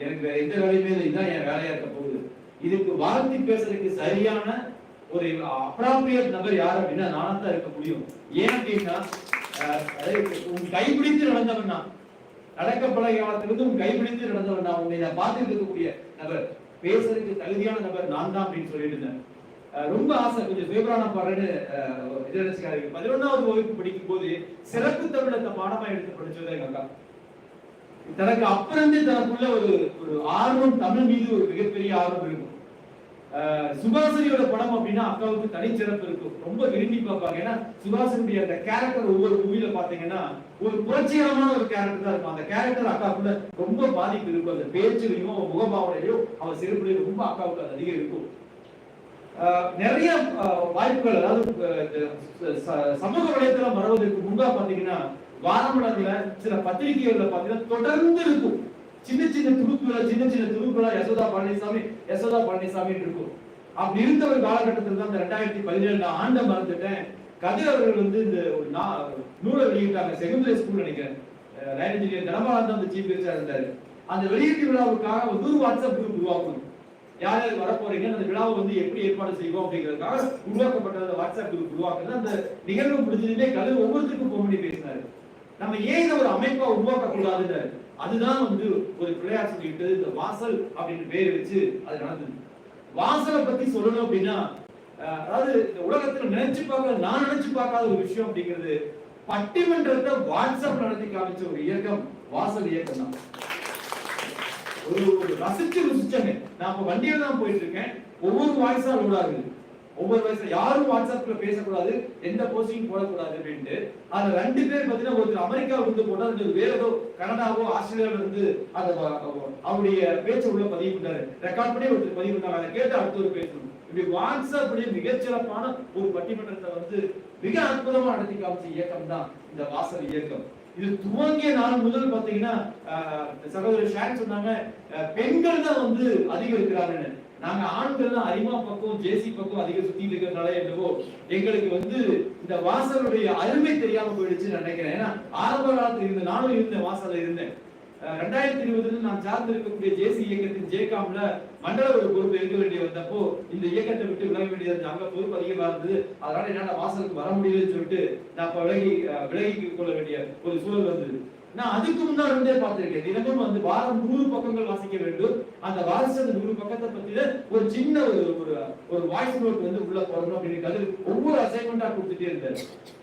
Speaker 5: எனக்கு வேற எந்த வேலையுமே இல்லை, இதுதான் என் வேலையா இருக்க போகுது. இதுக்கு வாழ்த்தி பேசுறதுக்கு சரியான ஒரு அப்ராப்ரியேட் நபர் யார் அப்படின்னா நானா தான் இருக்க முடியும். ஏன் அப்படின்னா உன் கைப்பிடித்து நடந்தவன் நான், நடக்க பழகிய காலத்திலிருந்து உன் கைப்பிடித்து நடந்தவன் நான், உன்னை நான் பார்த்துட்டு இருக்கக்கூடிய நபர், பேசுறதுக்கு தகுதியான நபர் நான் தான் அப்படின்னு சொல்லிட்டு இருந்தேன். ரொம்ப ஆசை கொஞ்சம் சுயபிராணம் பாடுறேன்னு 11வது வகுப்பு படிக்கும் போது சிறப்பு தமிழத்தை பாடமா எடுத்து படிச்சது எங்க அக்கா. தனக்கு அப்புறம் தனக்குள்ள ஒரு ஆர்வம், தமிழ் மீது ஒரு மிகப்பெரிய ஆர்வம் இருக்கும். சுபாஷினியோட படம் அப்படின்னா அக்காவுக்கு தனிச்சிறப்பு இருக்கும், ரொம்ப விரும்பி பார்ப்பாங்க. ஏன்னா சுபாஷினுடைய அந்த கேரக்டர் ஒவ்வொரு மூவில பாத்தீங்கன்னா ஒரு புரட்சிகரமான ஒரு கேரக்டர் தான் இருக்கும். அந்த கேரக்டர் அக்காவுக்குள்ள ரொம்ப பாதிப்பு இருக்கும். அந்த பேச்சுலையும் முகபாவனையும் அவன் சிறுபிள்ளையும் ரொம்ப அக்காவுக்கு அது அதிகம் இருக்கும். நிறைய வாய்ப்புகள், அதாவது சமூக வலைத்தளம் வருவதற்கு முன்பா பாத்தீங்கன்னா வாரமலர்ல சில பத்திரிகைகள்ல பாத்தீங்கன்னா தொடர்ந்து இருக்கும் சின்ன சின்ன துருப்புகளா யசோதா பழனிசாமி இருக்கும். அப்படி இருந்த ஒரு காலகட்டத்தில் தான் இந்த 2017 ஆண்டை மறந்துட்டேன். கதிர் அவர்கள் இந்த ஒரு நூலை வெளியிட்டாங்க, செகண்டரி ஸ்கூல் நினைக்கிறேன். லைன் இன்ஜினியர் தனபாலன் அந்த சீஃப் மினிஸ்டரா இருந்தாரு. அந்த வெளியீட்டு விழாவுக்காக ஒரு வாட்ஸ்அப் குரூப் உருவாக்கணும். யார் யார் வரப்போறீங்க, அந்த விழாவை எப்படி ஏற்பாடு செய்வோம் அப்படிங்கிறதுக்காக உருவாக்கப்பட்ட அந்த வாட்ஸ்அப் குரூப் உருவாக்குறது. அந்த நிகழ்வு முடிஞ்சதுமே கதிர் ஒவ்வொருத்தருக்கும் போன் பண்ணி பேசினாரு. நம்ம ஏன் இதை ஒரு அமைப்பா உருவாக்க கூடாதுன்னு. அதுதான் ஒரு பிள்ளையார் சொல்லிட்டு இந்த வாசல் அப்படின்னு பேர் வச்சு அது நடந்தது. வாசலை பத்தி சொல்லணும் அப்படின்னா, அதாவது இந்த உலகத்துல நான் நினைச்சு பார்க்காத ஒரு விஷயம் அப்படிங்கிறது பட்டிமன்றத்தை வாட்ஸ்அப் நடத்தி காமிச்ச ஒரு இயக்கம் வாசல் இயக்கம் தான். ஒரு ரசிச்சங்க. நான் இப்ப வண்டியில தான் போயிட்டு இருக்கேன். ஒவ்வொரு வாய்ஸா லோட் ஆகுது. ஒவ்வொரு வயசுல யாரும் வாட்ஸ்அப்ல பேசக்கூடாது, எந்த போஸ்டிங் போடக்கூடாது அப்படின்ட்டு. அதுல 2 பேர் பாத்தீங்கன்னா ஒருத்தர் அமெரிக்காவில இருந்து போட்டா, வேற ஏதோ கனடாவோ ஆஸ்திரேலியாவில இருந்து அவருடைய பேச்ச உள்ள பதிவு பண்ணாரு, ரெக்கார்ட் பண்ணி ஒருத்தர் பதிவு பண்ணாங்க. அதை கேட்டு அடுத்த ஒரு பேசணும். இப்படி வாட்ஸ்அப் மிகச்சிறப்பான ஒரு பட்டிமன்றத்தை வந்து மிக அற்புதமா நடத்தி காமிச்ச இயக்கம் தான் இந்த வாசல் இயக்கம். இது துவங்கிய நாள் முதல் பாத்தீங்கன்னா சகோதரர் ஷான் சொன்னாங்க, பெண்கள் தான் வந்து அதிகம் இருக்கிறாங்கன்னு. நாங்க ஆண்கள் தான் அரிமா பக்கம் ஜேசி பக்கம் அதிக சுத்தி இருக்கிறதுனால என்னவோ எங்களுக்கு வந்து இந்த வாசலுடைய அருமை தெரியாம போயிடுச்சுன்னு நினைக்கிறேன். ஏன்னா ஆரம்ப காலத்துல இருந்த, நானும் இருந்தேன், வாசல்ல இருந்தேன். 2020 நான் சார்ந்து இருக்கக்கூடிய ஜேசி இயக்கத்தின் ஜேகாம்ல மண்டல ஒரு பொறுப்பு இருக்க வேண்டிய வந்தப்போ இந்த இயக்கத்தை விட்டு விலக வேண்டியது, அங்க பொறுப்பு அதிகமா இருந்தது. அதனால என்னால வாசலுக்கு வர முடியலன்னு சொல்லிட்டு நான் இப்ப விலகி கொள்ள வேண்டிய ஒரு சூழல் வந்தது. நான் அதுக்கு முன்னாடி இருந்தே பார்த்திருக்கேன். தினமும் வந்து வாரம் 100 பக்கங்கள் வாசிக்க வேண்டும். அந்த வாசிச்ச 100 பக்கத்தை பத்தின ஒரு சின்ன ஒரு வாய்ஸ் நோட் வந்து உள்ள போடணும் அப்படின்னு ஒவ்வொரு அசைன்மெண்டா கொடுத்துட்டே இருந்தாரு.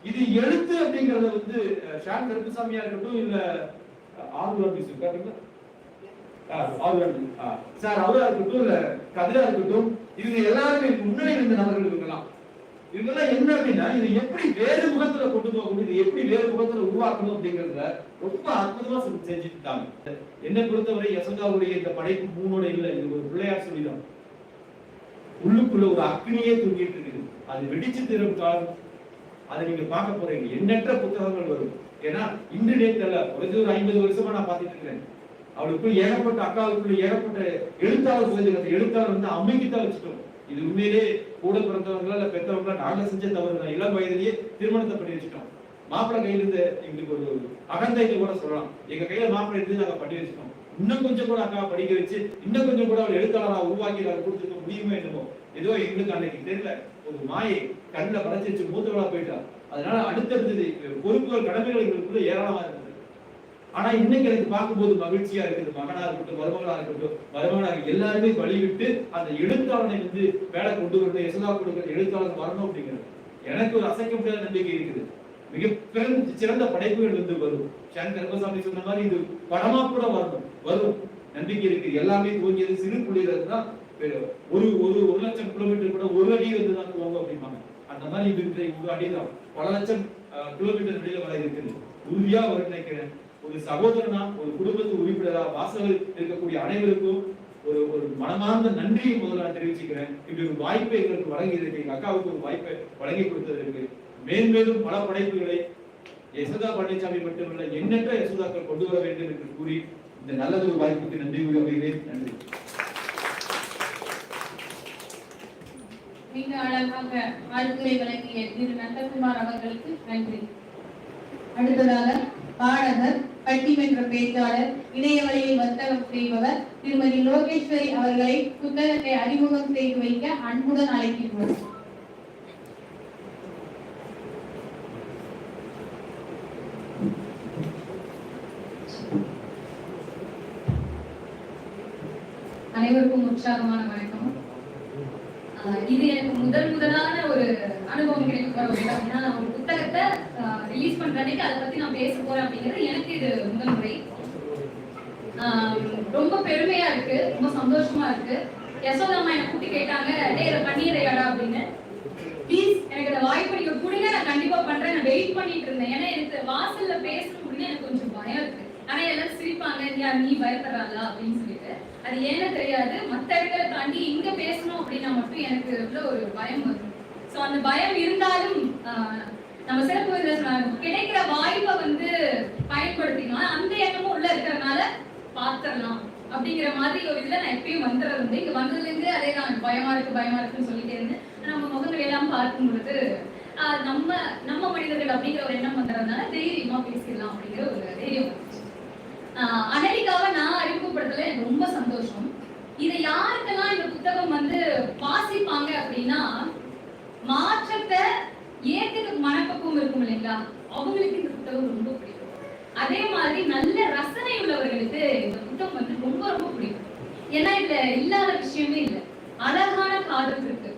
Speaker 5: இது எழுத்து அப்படிங்கறத வந்து ஷான் கருப்புசாமியா இருக்கட்டும், இல்ல சார் அவரா இருக்கட்டும், இல்ல கதிரா இருக்கட்டும், இவங்க எல்லாருமே முன்னாடி இருந்த நபர்கள் இவங்கெல்லாம் என்ன அப்படின்னா, இது எப்படி வேறு முகத்துல கொண்டு போகணும், இது எப்படி வேறு முகத்துல உருவாக்கணும் அப்படிங்கறத ரொம்ப அற்புதமா செஞ்சுட்டு இருக்காங்க. என்னை பொறுத்தவரை யசோதாவுடைய இந்த படைப்பு 3ஓட இல்ல, இது ஒரு பிள்ளையார் சொல்லிதான். உள்ளுக்குள்ள ஒரு அக்னியே தூங்கிட்டு இருக்குது. அது வெடிச்சு தரும் காலம். அதை நீங்க பார்க்க போறீங்க. எண்ணற்ற புத்தகங்கள் வரும். ஏன்னா இன்று நேரத்துல குறைஞ்ச ஒரு 50 வருஷமா நான் பார்த்துட்டு இருக்கிறேன். அவளுக்குள்ள ஏகப்பட்ட அக்காவுக்குள்ள ஏகப்பட்ட எழுத்தாளர் புரிஞ்சுக்கிறது. எழுத்தாளர் வந்து அம்மைக்கு தான் வச்சுட்டோம். இது உண்மையிலே கூட பிறந்தவங்களா இல்ல பெற்றவங்களா நாங்க செஞ்ச தவறு. இளம் வயதிலேயே திருமணத்தை பண்ணி வச்சுட்டோம். மாப்பிள்ளை கையில இருந்து எங்களுக்கு ஒரு அகந்தைக்கு கூட சொல்லலாம். எங்க கையில மாப்பிள்ளை இருந்து நாங்க பண்ணி வச்சுட்டோம். இன்னும் கொஞ்சம் கூட அக்கா படிக்க வச்சு இன்னும் கொஞ்சம் கூட அவள் எழுத்தாளரா உருவாக்கி கொடுத்துருக்க முடியுமோ என்னமோ. ஏதோ எங்களுக்கு அன்னைக்கு தெரியல, ஒரு மாயை கண்ணில் படைச்சு வச்சு மூத்தவளா போயிட்டா. அதனால அடுத்தடுத்தது பொறுப்புகள் கடமைகள் எங்களுக்குள்ள ஏராளமா இருந்தது. ஆனா இன்னைக்கு எனக்கு பார்க்கும்போது மகிழ்ச்சியா இருக்குது. மகனா இருக்கட்டும், மருமகளா இருக்கட்டும், மருமகனாக எல்லாருமே வழிவிட்டு அந்த எழுத்தாளனை வந்து வேலை கொண்டு வரணும், யசோதா கொடுக்கிற எழுத்தாளர் வரணும் அப்படிங்கிறது எனக்கு ஒரு அசைக்க முடியாத நம்பிக்கை இருக்குது. மிக சிறந்த படைப்புகள் வந்து வரும். ஷான் கருப்பசாமி சொன்ன மாதிரி இது படமா கூட வரும் நம்பிக்கை இருக்கு. எல்லாமே துவங்கியது சிறு புள்ளிகள் தான். ஒரு 1,00,000 கிலோமீட்டர் கூட ஒரு அடி வந்து தான் துவங்கும் அப்படிம்பாங்க. அந்த மாதிரி இது ஒரு அடி தான் பல லட்சம் கிலோமீட்டர் வெளியில வர இருக்குது. உறுதியா வர நினைக்கிறேன். ஒரு சகோதரனா, ஒரு குடும்பத்து உறுப்பினரா வாசல் இருக்கக்கூடிய அனைவருக்கும் ஒரு மனமார்ந்த நன்றியை முதல்ல தெரிவிச்சுக்கிறேன். இப்படி ஒரு வாய்ப்பை எங்களுக்கு வழங்கி இருக்கு. எங்க அக்காவுக்கு ஒரு வாய்ப்பை வழங்கி கொடுத்ததற்கு மேன்மேலும் பல படைப்புகளை யசோதா பழனிசாமி மட்டுமல்ல எண்ணற்ற யசோதாக்கள் கொண்டு வர வேண்டும் என்று கூறி இந்த நல்லதொரு வாய்ப்புக்கு நன்றி கூறுகிறேன். நன்றி.
Speaker 2: மிக அழகாக வாழ்த்துறை வழங்கிய திரு நந்தகுமார் அவர்களுக்கு நன்றி. அடுத்ததாக பாடகர், பட்டிமன்ற பேச்சாளர், இணையவழியில் வர்த்தகம் செய்பவர் திருமதி லோகேஸ்வரி அவர்களை புத்தகத்தை அறிமுகம் செய்து வைக்க அன்புடன் அழைக்கின்றோம். அனைவருக்கும் உற்சாகமான வணக்கம். இது எனக்கு முதலான ஒரு அனுபவம் கிடைக்கும். ஏன்னா ஒரு புத்தகத்தை ரிலீஸ் பண்ற அன்னைக்கு அதை பத்தி நான் பேச போறேன் அப்படிங்கிறது எனக்கு இது முதல் முறை. ரொம்ப பெருமையா இருக்கு, ரொம்ப சந்தோஷமா இருக்கு. யசோதாமா என்னை கூட்டி கேட்டாங்க, இதை பண்ணிடுறியாடா அப்படின்னு. ப்ளீஸ் எனக்கு இந்த வாய்ப்பு நீங்க கொடுங்க, நான் கண்டிப்பா பண்றேன். நான் வெயிட் பண்ணிட்டு இருந்தேன். ஏன்னா எனக்கு வாசல்ல பேசணும் அப்படின்னு எனக்கு கொஞ்சம் பயம் இருக்கு. ஆனா எல்லாரும் சிரிப்பாங்க, நீ பயப்படுறாளா அப்படின்னு சொல்லிட்டு. அது ஏன்னு தெரியாது, மற்ற இடங்களை தாண்டி இங்க பேசணும் அப்படின்னா மட்டும் எனக்கு ஒரு பயம் வரும். சோ அந்த பயம் இருந்தாலும் நம்ம சிறப்பு கிடைக்கிற வாய்ப்பை வந்து பயன்படுத்திக்கலாம். அந்த எண்ணமும் உள்ள இருக்கிறதுனால பாத்திரலாம் அப்படிங்கிற மாதிரி ஒரு இதுல நான் எப்பயும் வந்துடுறது வந்து இங்க வந்ததுல இருந்து அதே நான் பயமா இருக்குன்னு சொல்லிட்டே இருந்தேன். நம்ம முகங்கள் எல்லாம் பார்க்கும் பொழுது நம்ம மனிதர்கள் அப்படிங்கிற ஒரு எண்ணம் வந்ததுனால தைரியமா பேசிடலாம் அப்படிங்கிற ஒரு தைரியம். அமெரிக்காவை நான் அறிமுகப்படுத்தல, எனக்கு ரொம்ப சந்தோஷம். இதை யாருக்கெல்லாம் இந்த புத்தகம் வந்து வாசிப்பாங்க அப்படின்னா, மாற்றத்தை ஏத்துக்க மனப்பக்குவம் இருக்கும் இல்லைங்களா, அவங்களுக்கு இந்த புத்தகம் ரொம்ப பிடிக்கும். அதே மாதிரி நல்ல ரசனை உள்ளவர்களுக்கு இந்த புத்தகம் வந்து ரொம்ப ரொம்ப பிடிக்கும். ஏன்னா இதுல இல்லாத விஷயமே இல்லை. அழகான காதல் இருக்கு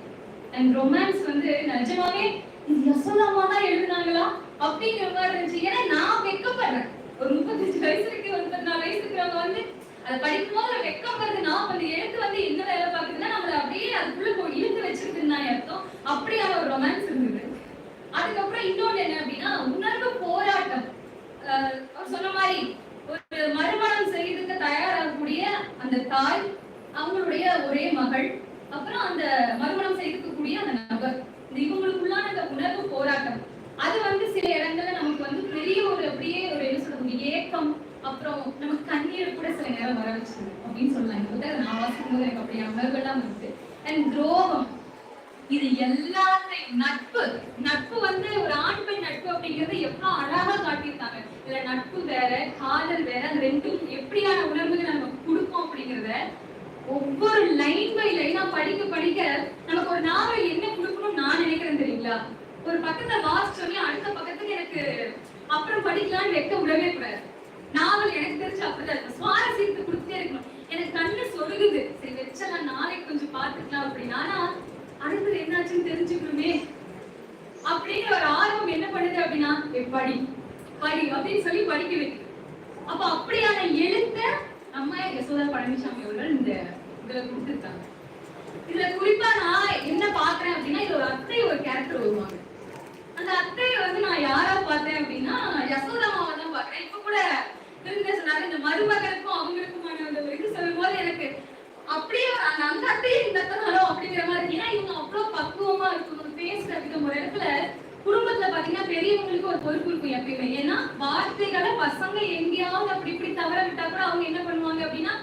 Speaker 2: அண்ட் ரொமான்ஸ் வந்து நிஜமாவே யசோதாமா தான் எழுதுனாங்களா அப்படிங்கிற மாதிரி இருந்துச்சு. ஏன்னா நான் வெக்கப்படுறேன். ஒரு 35 வயசு இருக்கு, ஒரு 34 வயசு இருக்கிறவங்க வந்து
Speaker 6: அதை படிக்கும்போது ஒரு வெக்கம் வருதுன்னா அந்த எழுத்து வந்து என்ன வேலை பார்க்குதுன்னா நம்மள அப்படியே அதுக்குள்ள போய் இழுத்து வச்சிருக்குன்னு தான் அர்த்தம். அப்படியான ஒரு ரொமான்ஸ் இருந்தது. அதுக்கப்புறம் இன்னொன்று என்ன அப்படின்னா உணர்வு போராட்டம். அவர் சொன்ன மாதிரி ஒரு மறுமணம் செய்யறதுக்கு தயாராகக்கூடிய அந்த தாய், அவங்களுடைய ஒரே மகள், அப்புறம் அந்த மறுமணம் செய்திருக்கக்கூடிய அந்த நபர், இந்த இவங்களுக்குள்ளான அந்த உணர்வு போராட்டம் அது வந்து சில இடங்கள்ல நமக்கு வந்து பெரிய ஒரு அப்படியே ஒரு என்ன சொல்றது ஏக்கம், அப்புறம் நமக்கு கண்ணீர் கூட சில நேரம் வர வச்சு அப்படின்னு சொல்லலாம். இந்த புத்தகம் நான் வாசிக்கும் போது எனக்கு அப்படியே உணர்வுகள்லாம் இருக்கு. அண்ட் துரோகம், இது எல்லாத்தையும் நட்பு நட்பு வந்து ஒரு ஆண் பெண் நட்பு அப்படிங்கறது எவ்வளவு அழகா காட்டியிருக்காங்க. இதுல நட்பு வேற, காதல் வேற, அந்த ரெண்டும் எப்படியான உணர்வுகளை நமக்கு கொடுப்போம் அப்படிங்கறத ஒவ்வொரு லைன் பை லைனா படிக்க படிக்க நமக்கு ஒரு நாவல் என்ன கொடுக்கணும்னு நான் நினைக்கிறேன் தெரியுங்களா. ஒரு பக்கத்தை வாசிச்சோன்னே அடுத்த பக்கத்துக்கு எனக்கு அப்புறம் படிக்கலாம்னு வைக்க விடவே கூடாது. நாவல் எனக்கு தெரிஞ்சு அப்படிதான் சுவாரஸ்யத்தை கொடுத்துட்டே இருக்கணும். எனக்கு கண்ணு சொருகுது, சரி வச்சலாம் நாளைக்கு கொஞ்சம் பாத்துக்கலாம் அப்படின்னு. ஆனா அடுத்தது என்னாச்சுன்னு தெரிஞ்சுக்கணுமே அப்படிங்கிற ஒரு ஆர்வம் என்ன பண்ணுது அப்படின்னா படி படி அப்படின்னு சொல்லி படிக்க வைக்குது. அப்ப அப்படியான எழுத்த நம்ம யசோதா பழனிசாமி அவர்கள் இந்த இதுல கொடுத்துருக்காங்க. இதுல குறிப்பா நான் என்ன பாக்குறேன் அப்படின்னா இது ஒரு அத்தை ஒரு கேரக்டர் வருவாங்க. அந்த அத்தையை வந்து நான் யாரா பார்த்தேன் அப்படின்னா யசோதாமாவை தான் பாக்குறேன். இப்ப கூட சொன்னாங்க இந்த மருமகனுக்கும் அவங்களுக்குமான அந்த இது சொல்லும் போது எனக்கு அப்படியே அந்த அத்தையை இந்த அத்தை அப்படிங்கிற மாதிரி. ஏன்னா இவங்க அவ்வளவு பக்குவமா இருக்கும் பேசுற விதம். ஒரு இடத்துல குடும்பத்துல பாத்தீங்கன்னா பெரியவங்களுக்கு ஒரு பொறுப்பு இருக்கும் எப்பயுமே. ஏன்னா வார்த்தைகளை பசங்க எங்கேயாவது அப்படி இப்படி தவற விட்டா கூட அவங்க என்ன பண்ணுவாங்க அப்படின்னா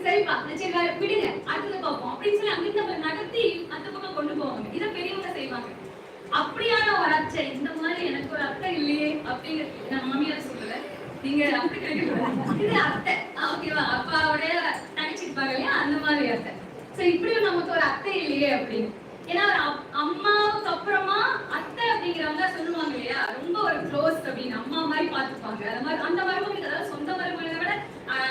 Speaker 6: சரிப்பா சரி விடுங்க அடுத்தது பார்ப்போம் அப்படின்னு சொல்லி அங்கிருந்து நம்ம நகர்த்தி அந்த பக்கம் கொண்டு போவாங்க. இதை பெரியவங்க செய்வாங்க. அப்படியான ஒரு அத்தை, இந்த மாதிரி எனக்கு ஒரு அத்தை இல்லையே அப்படிங்கிறது நான் மாமியார் சொல்றேன். நீங்க அப்படி கிடைக்க இது அத்தை ஓகேவா, அப்பாவுடைய நினைச்சிருப்பாங்க இல்லையா, அந்த மாதிரி அத்தை. சோ இப்படியும் நமக்கு ஒரு அத்தை இல்லையே அப்படின்னு. ஏன்னா அம்மாவுக்கு அப்புறமா அத்தை அப்படிங்கிறவங்க சொல்லுவாங்க இல்லையா ரொம்ப ஒரு க்ளோஸ் அப்படின்னு, அம்மா மாதிரி பாத்துப்பாங்க. அது மாதிரி அந்த மருமகளுக்கு, அதாவது சொந்த மருமகளை விட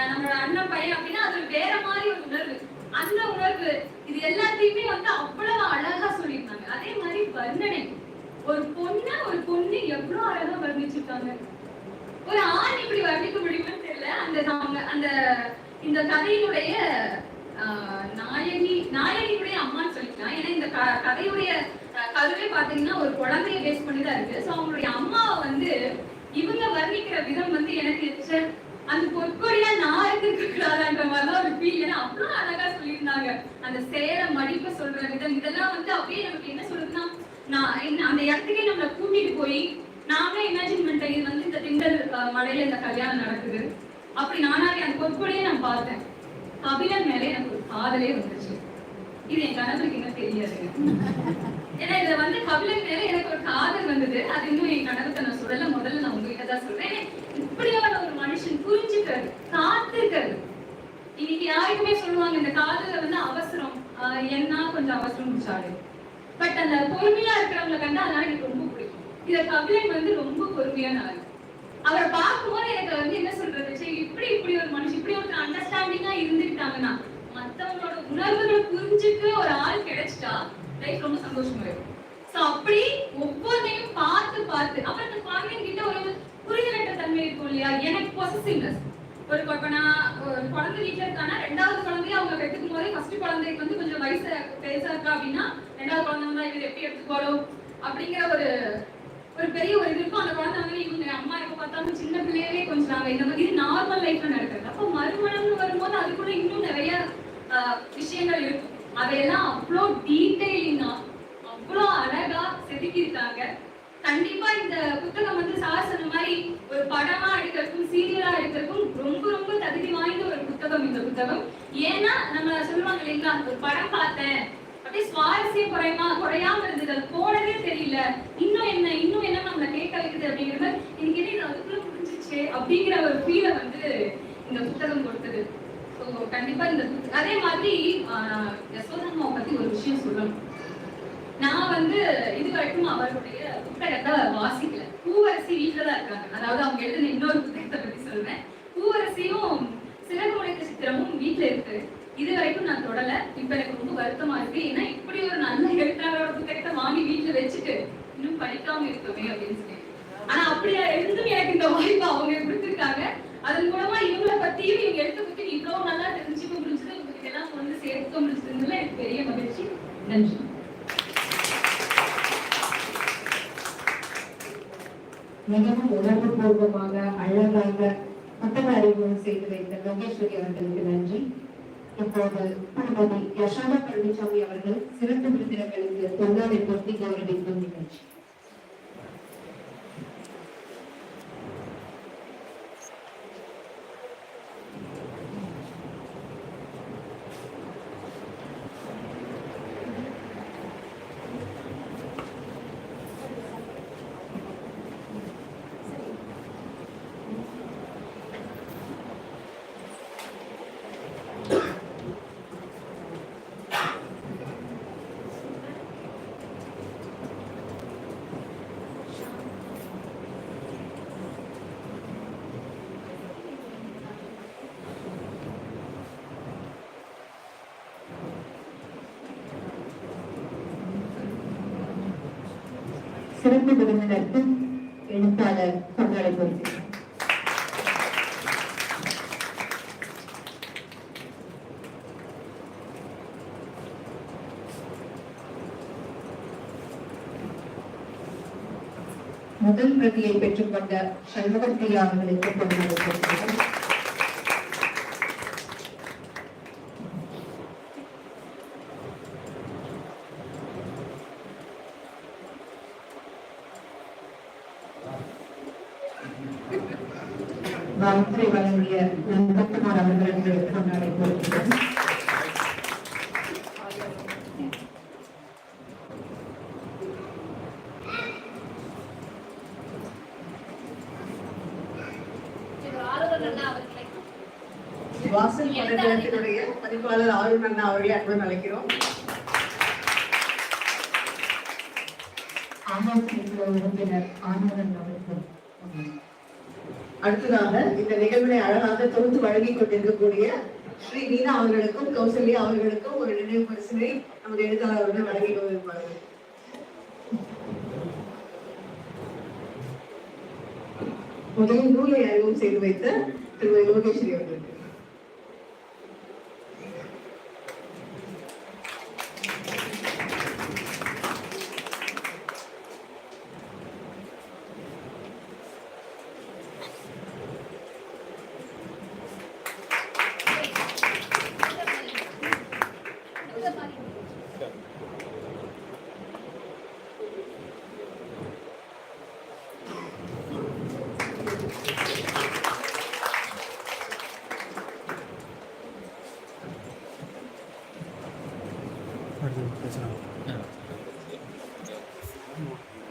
Speaker 6: நம்மளோட அண்ணன் பையன் அப்படின்னா அது வேற மாதிரி ஒரு உணர்வு. அந்த உணர்வு இது எல்லாத்தையுமே வந்து அவ்வளவு அழகா சொல்லியிருக்காங்க. அதே மாதிரி வர்ணனை, ஒரு பொண்ணு எவ்வளவு அழகா வர்ணிச்சிருக்காங்க. ஒரு ஆண் இப்படி வர்ணிக்க முடியுமான்னு தெரியல. அந்த இந்த கதையினுடைய நாயகியுடைய அம்மான்னு சொல்லிக்கலாம். ஏன்னா இந்த கதையுடைய கருவே பாத்தீங்கன்னா ஒரு குழந்தைய பேஸ் பண்ணிதான் இருக்கு. சோ அவங்களுடைய அம்மாவை வந்து இவங்க வர்ணிக்கிற விதம் வந்து எனக்கு அந்த பொற்கொடியா நான் இருந்துக்கூடாதுன்ற மாதிரிதான் ஒரு ஃபீல். ஏன்னா அவ்வளவு அழகா சொல்லியிருந்தாங்க. அந்த சேர மடிப்ப சொல்ற விதம் இதெல்லாம் வந்து அப்படியே நமக்கு என்ன சொல்றதுன்னா நான் அந்த இடத்துக்கே நம்மளை கூட்டிட்டு போய் நானே இமேஜின் பண்ணிட்டேன். இது வந்து இந்த திண்டல் மலையில இந்த கல்யாணம் நடக்குது அப்படி நானாவே அந்த பொற்கொடியே நான் பார்த்தேன். கபிலன் மேலே எனக்கு ஒரு காதலே வந்துச்சு. இது என் கணவருக்கு என்ன தெரியாது. ஏன்னா இதுல வந்து கபிலன் மேல எனக்கு ஒரு காதல் வந்தது. அது இன்னும் என் கணவருக்கு நான் சொல்லல. முதல்ல நான் உங்ககிட்ட தான் சொல்றேன். இப்படியான ஒரு மனுஷன் புரிஞ்சுக்கிறது, காத்திருக்கிறது. இன்னைக்கு யாருக்குமே சொல்லுவாங்க இந்த காதல வந்து அவசரம், என்ன கொஞ்சம் அவசரம் சாடு. பட் அந்த பொறுமையா இருக்கிறவங்களை கண்டா அதனால எனக்கு ரொம்ப பிடிக்கும். இத கபிலன் வந்து ரொம்ப பொறுமையான ஆளு. அவரை பார்க்கும்போது எனக்கு வந்து என்ன சொல்றது, சரி இப்படி ஒரு மனுஷன் இப்படி ஒரு அண்டர்ஸ்டாண்டிங்கா இருந்துட்டாங்கன்னா மத்தவங்களோட உணர்வுகளை புரிஞ்சுக்க ஒரு ஆள் கிடைச்சிட்டா லைஃப் ரொம்ப சந்தோஷமா இருக்கும். சோ அப்படி ஒவ்வொன்றையும் பார்த்து அப்புறம் இந்த குழந்தைங்க கிட்ட ஒரு புரிதலற்ற தன்மை இருக்கும் இல்லையா. எனக்கு பொசசிவ்னஸ் ஒரு குழந்தை வீட்டுல இருக்கானா ரெண்டாவது குழந்தைய அவங்க பெற்றுக்கும் போதே ஃபர்ஸ்ட் குழந்தைக்கு வந்து கொஞ்சம் வயசு பெருசா இருக்கா அப்படின்னா ரெண்டாவது குழந்தை வந்து இவர் எப்படி எடுத்துக்கோடும் அப்படிங்கிற ஒரு பெரிய ஒரு இது இருக்கும். அந்த குழந்தை வந்து இவங்க அம்மா எப்ப பார்த்தாலும் சின்ன பிள்ளையவே கொஞ்சம் நாங்க இந்த மாதிரி நார்மல் லைஃப்ல நடக்கிறது. அப்போ மறுமணம்னு வரும்போது அதுக்குள்ள இன்னும் நிறைய விஷயங்கள் இருக்கும். அதையெல்லாம் அவ்வளோ டீட்டெயிலிங்கா அவ்வளோ அழகா செதுக்கியிருக்காங்க. கண்டிப்பா இந்த புத்தகம் வந்து சார் சொன்ன மாதிரி ஒரு படமா எடுக்கிறதுக்கும் சீரியலா எடுக்கிறதுக்கும் ரொம்ப ரொம்ப தகுதி வாய்ந்த ஒரு புத்தகம் இந்த புத்தகம். ஏன்னா நம்ம சொல்லுவாங்க இல்லைங்களா, ஒரு படம் பார்த்தேன் அப்படியே சுவாரஸ்யம் குறையாம இருந்தது, அது போனதே தெரியல, இன்னும் என்ன நம்மள கேட்க வைக்குது அப்படிங்கிற மாதிரி எனக்கு என்ன அதுக்குள்ள புரிஞ்சிச்சு அப்படிங்கிற ஒரு ஃபீலை வந்து இந்த புத்தகம் கொடுத்தது. ஸோ கண்டிப்பா இந்த அதே மாதிரி யசோதம்மாவை பத்தி ஒரு விஷயம் சொல்லணும். நான் வந்து இது வரைக்கும் அவர்களுடைய புத்தகத்தை வாசிக்கல. பூவரசி வீட்டுல தான் இருக்காங்க. அதாவது அவங்க எழுதின இன்னொரு புத்தகத்தை பத்தி சொல்றேன். பூவரசியும் சிறகு முளைத்த சித்திரமும் வீட்டுல இருக்கு. இது வரைக்கும் நான் தொடல. இப்ப எனக்கு ரொம்ப வருத்தமா இருக்கு. ஏன்னா இப்படி ஒரு நல்ல எழுத்தாளரோட புத்தகத்தை வாங்கி வீட்டுல வச்சுட்டு இன்னும் படிக்காம இருக்கவே அப்படின்னு சொல்லி. ஆனா அப்படியா இருந்தும் எனக்கு இந்த வாய்ப்பு அவங்க கொடுத்துருக்காங்க. அதன் மூலமா இவங்களை பத்தியும் இவங்க எழுத்து பத்தி இவ்வளவு நல்லா தெரிஞ்சுக்க முடிஞ்சது, உங்களுக்கு எல்லாம் வந்து சேர்க்க முடிஞ்சதுல எனக்கு பெரிய மகிழ்ச்சி. நன்றி.
Speaker 1: மிகவும் உணர்வுபூர்வமாக அழகாக புத்தக அறிமுகம் செய்து வைத்த லோகேஸ்வரி அவர்களுக்கு நன்றி. இப்போது திருமதி யசோதா பழனிசாமி அவர்கள் சிறப்பு விருந்தினர்களுக்கு பொன்னாடை பொருத்தி கௌரவிக்கும் நிகழ்ச்சி. சிறப்பு விருந்தினருக்கு எழுத்தாளர் பொன்னாடை பொருத்தி. முதல் பிரதியை பெற்றுக்கொண்ட சண்முகப்பிரியா அவர்களுக்கு பொன்னாடை பொருத்தி. வாழ்த்துறை வழங்கிய நந்தகுமார் அவர்களுக்கு பொன்னாடை பொருத்துகிறேன்.
Speaker 3: வாசல் பல்கலைக்கழகத்தினுடைய பதிப்பாளர் ஆருண் அண்ணா அவர்களை அன்புடன் அழைக்கிறோம்.
Speaker 1: ஆலோசனை உறுப்பினர் ஆனந்தன் அவர்கள்.
Speaker 3: அடுத்ததாக இந்த நிகழ்வினை அழகாக தொகுத்து வழங்கிக் கொண்டிருக்கக்கூடிய ஸ்ரீ மீனா அவர்களுக்கும் கௌசல்யா அவர்களுக்கும் ஒரு நினைவு பரிசினை நமது எழுத்தாளர் அவர்கள் வழங்கி கொண்டிருப்பார்கள். முதலில் நூலை அறிமுகம் செய்து வைத்த திருமதி லோகேஸ்வரி அவர்களுக்கு.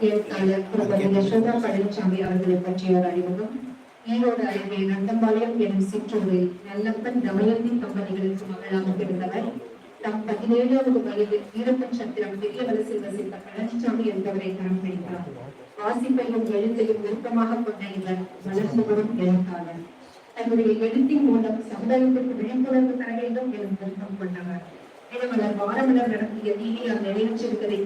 Speaker 1: எழுத்தாளர் திருமதி யசோதா பழனிசாமி அவர்களை பற்றிய ஒரு அறிமுகம். ஈரோடு அருகே நந்தம்பாளையம் எனும் சிற்றூரில் நல்லப்பன் தமயந்தி தம்பதிகளுக்கு மகளாக பிறந்தவர். தம் 17வது வயதில் வீரப்பன் சத்திரம் பெரிய வலசில் வசித்த பழனிசாமி என்பவரை கரம் பிடித்தார். வாசிப்பையும் எழுத்தையும் விருப்பமாக கொண்ட இவர் வளர்ந்து வரும் எழுத்தாளர். தன்னுடைய எழுத்தின் மூலம் சமுதாயத்திற்கு விழிப்புணர்வு தர வேண்டும் எனும் விருப்பம் கொண்டவர். தினமலர் வாரமலர் நடத்திய நீதியார் நிறைவேற்றிருக்கதை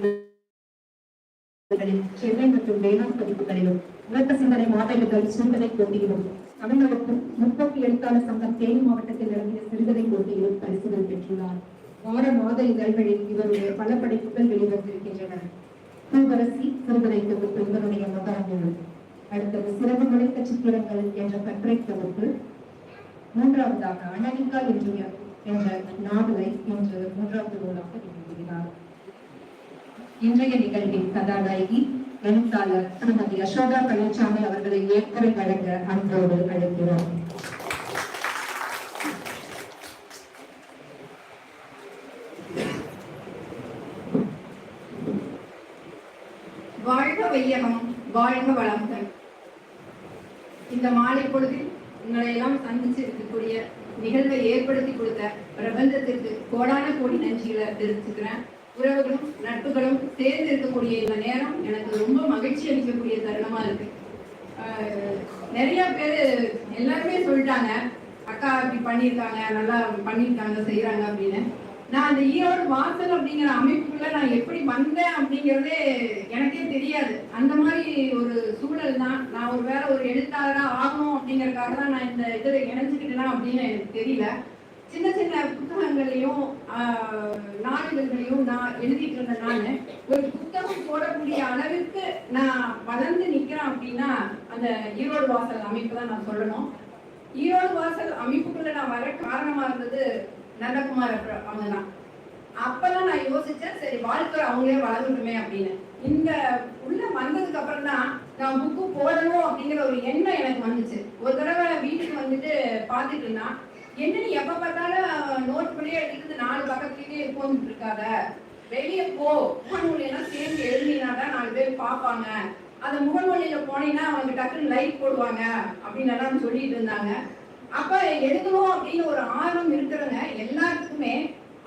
Speaker 1: சென்னை மற்றும் வேளாண் பதிப்புகளிலும் உலக சிந்தனை மாதங்கள் சிறுகதை போட்டியிலும் தமிழகத்து முற்போக்கு எழுத்தாளர் சங்கம் தேனி மாவட்டத்தில் நடத்திய சிறுகதை போட்டியிலும் பரிசுகள் பெற்றுள்ளார். வார மாத இதழ்களில் இவருடைய பல படைப்புகள் வெளிவந்திருக்கின்றன. பூவரசி சிறுகதை தொகுப்பு இவருடைய முதல் நூல். அடுத்தது சிறப்பு முளைத்த சித்திரங்கள் என்ற கட்டுரை தொகுப்பு. மூன்றாவதாக அனலிகா என்ற நாவலை இன்று 3வது நூலாக வெளியிடுகிறார். இன்றைய நிகழ்வின் கதாநாயகி எழுத்தாளர் திருமதி யசோதா பழனிசாமி அவர்களை ஏற்புரை வழங்க அன்போடு அழைக்கிறோம்.
Speaker 7: வாழ்க வையகம், வாழ்க வளங்கள். இந்த மாலை பொழுதில் உங்களை எல்லாம் சந்திச்சு இருக்கக்கூடிய நிகழ்வை ஏற்படுத்தி கொடுத்த பிரபஞ்சத்திற்கு கோடான கோடி நன்றிகளை தெரிவிச்சுக்கிறேன். உறவுகளும் நட்புகளும் சேர்ந்து இருக்கக்கூடிய இந்த நேரம் எனக்கு ரொம்ப மகிழ்ச்சி அளிக்கக்கூடிய தருணமா இருக்கு. நிறைய பேர் எல்லாருமே சொல்லிட்டாங்க, அக்கா இப்படி பண்ணியிருக்காங்க, நல்லா பண்ணியிருக்காங்க, செய்யறாங்க அப்படின்னு. நான் அந்த ஈரோடு வாசல் அப்படிங்கிற அமைப்புக்குள்ள நான் எப்படி வந்தேன் அப்படிங்கிறதே எனக்கே தெரியாது. அந்த மாதிரி ஒரு சூழல் தான். நான் ஒரு வேற ஒரு எழுத்தாளரா ஆகணும் அப்படிங்கறதுக்காக தான் நான் இந்த இதில் இணைஞ்சுக்கிட்டேனா அப்படின்னு எனக்கு தெரியல. சின்ன சின்ன புத்தகங்களையும் நாளிதழ்களையும் நான் எழுதிட்டு இருந்த நான் ஒரு புத்தகம் போடக்கூடிய அளவிற்கு நான் வளர்ந்து நிக்கிறேன் அப்படின்னா அந்த ஈரோடு வாசல் அமைப்பு தான் நான் சொல்லணும். ஈரோடு வாசல் அமைப்புக்குள்ள நான் வர காரணமா இருந்தது நந்தகுமார் அவங்க தான். அப்பதான் நான் யோசிச்சேன், சரி வாழ்க்கை அவங்களே வளர்ந்துட்டுமே அப்படின்னு. இந்த உள்ள வந்ததுக்கு அப்புறம் தான் நான் புக்கு போடணும் அப்படிங்கிற ஒரு எண்ணம் எனக்கு வந்துச்சு. ஒரு தடவை வீட்டுக்கு வந்துட்டு பார்த்துட்டு இருந்தா, என்ன நீ எப்ப பார்த்தாலும் நோட் பண்ணியே எடுத்துட்டு 4 பக்கத்துலயே உட்காந்துட்டு இருக்காத, வெளியே போ, முகநூலாம் சேர்ந்து எழுதினாதான் 4 பேர் பார்ப்பாங்க, அந்த முகநூலில போனீங்கன்னா அவங்க டக்குன்னு லைக் போடுவாங்க அப்படின்னு எல்லாம் சொல்லிட்டு இருந்தாங்க. அப்ப எழுதணும் அப்படின்னு ஒரு ஆர்வம் இருக்கிறவங்க எல்லாத்துக்குமே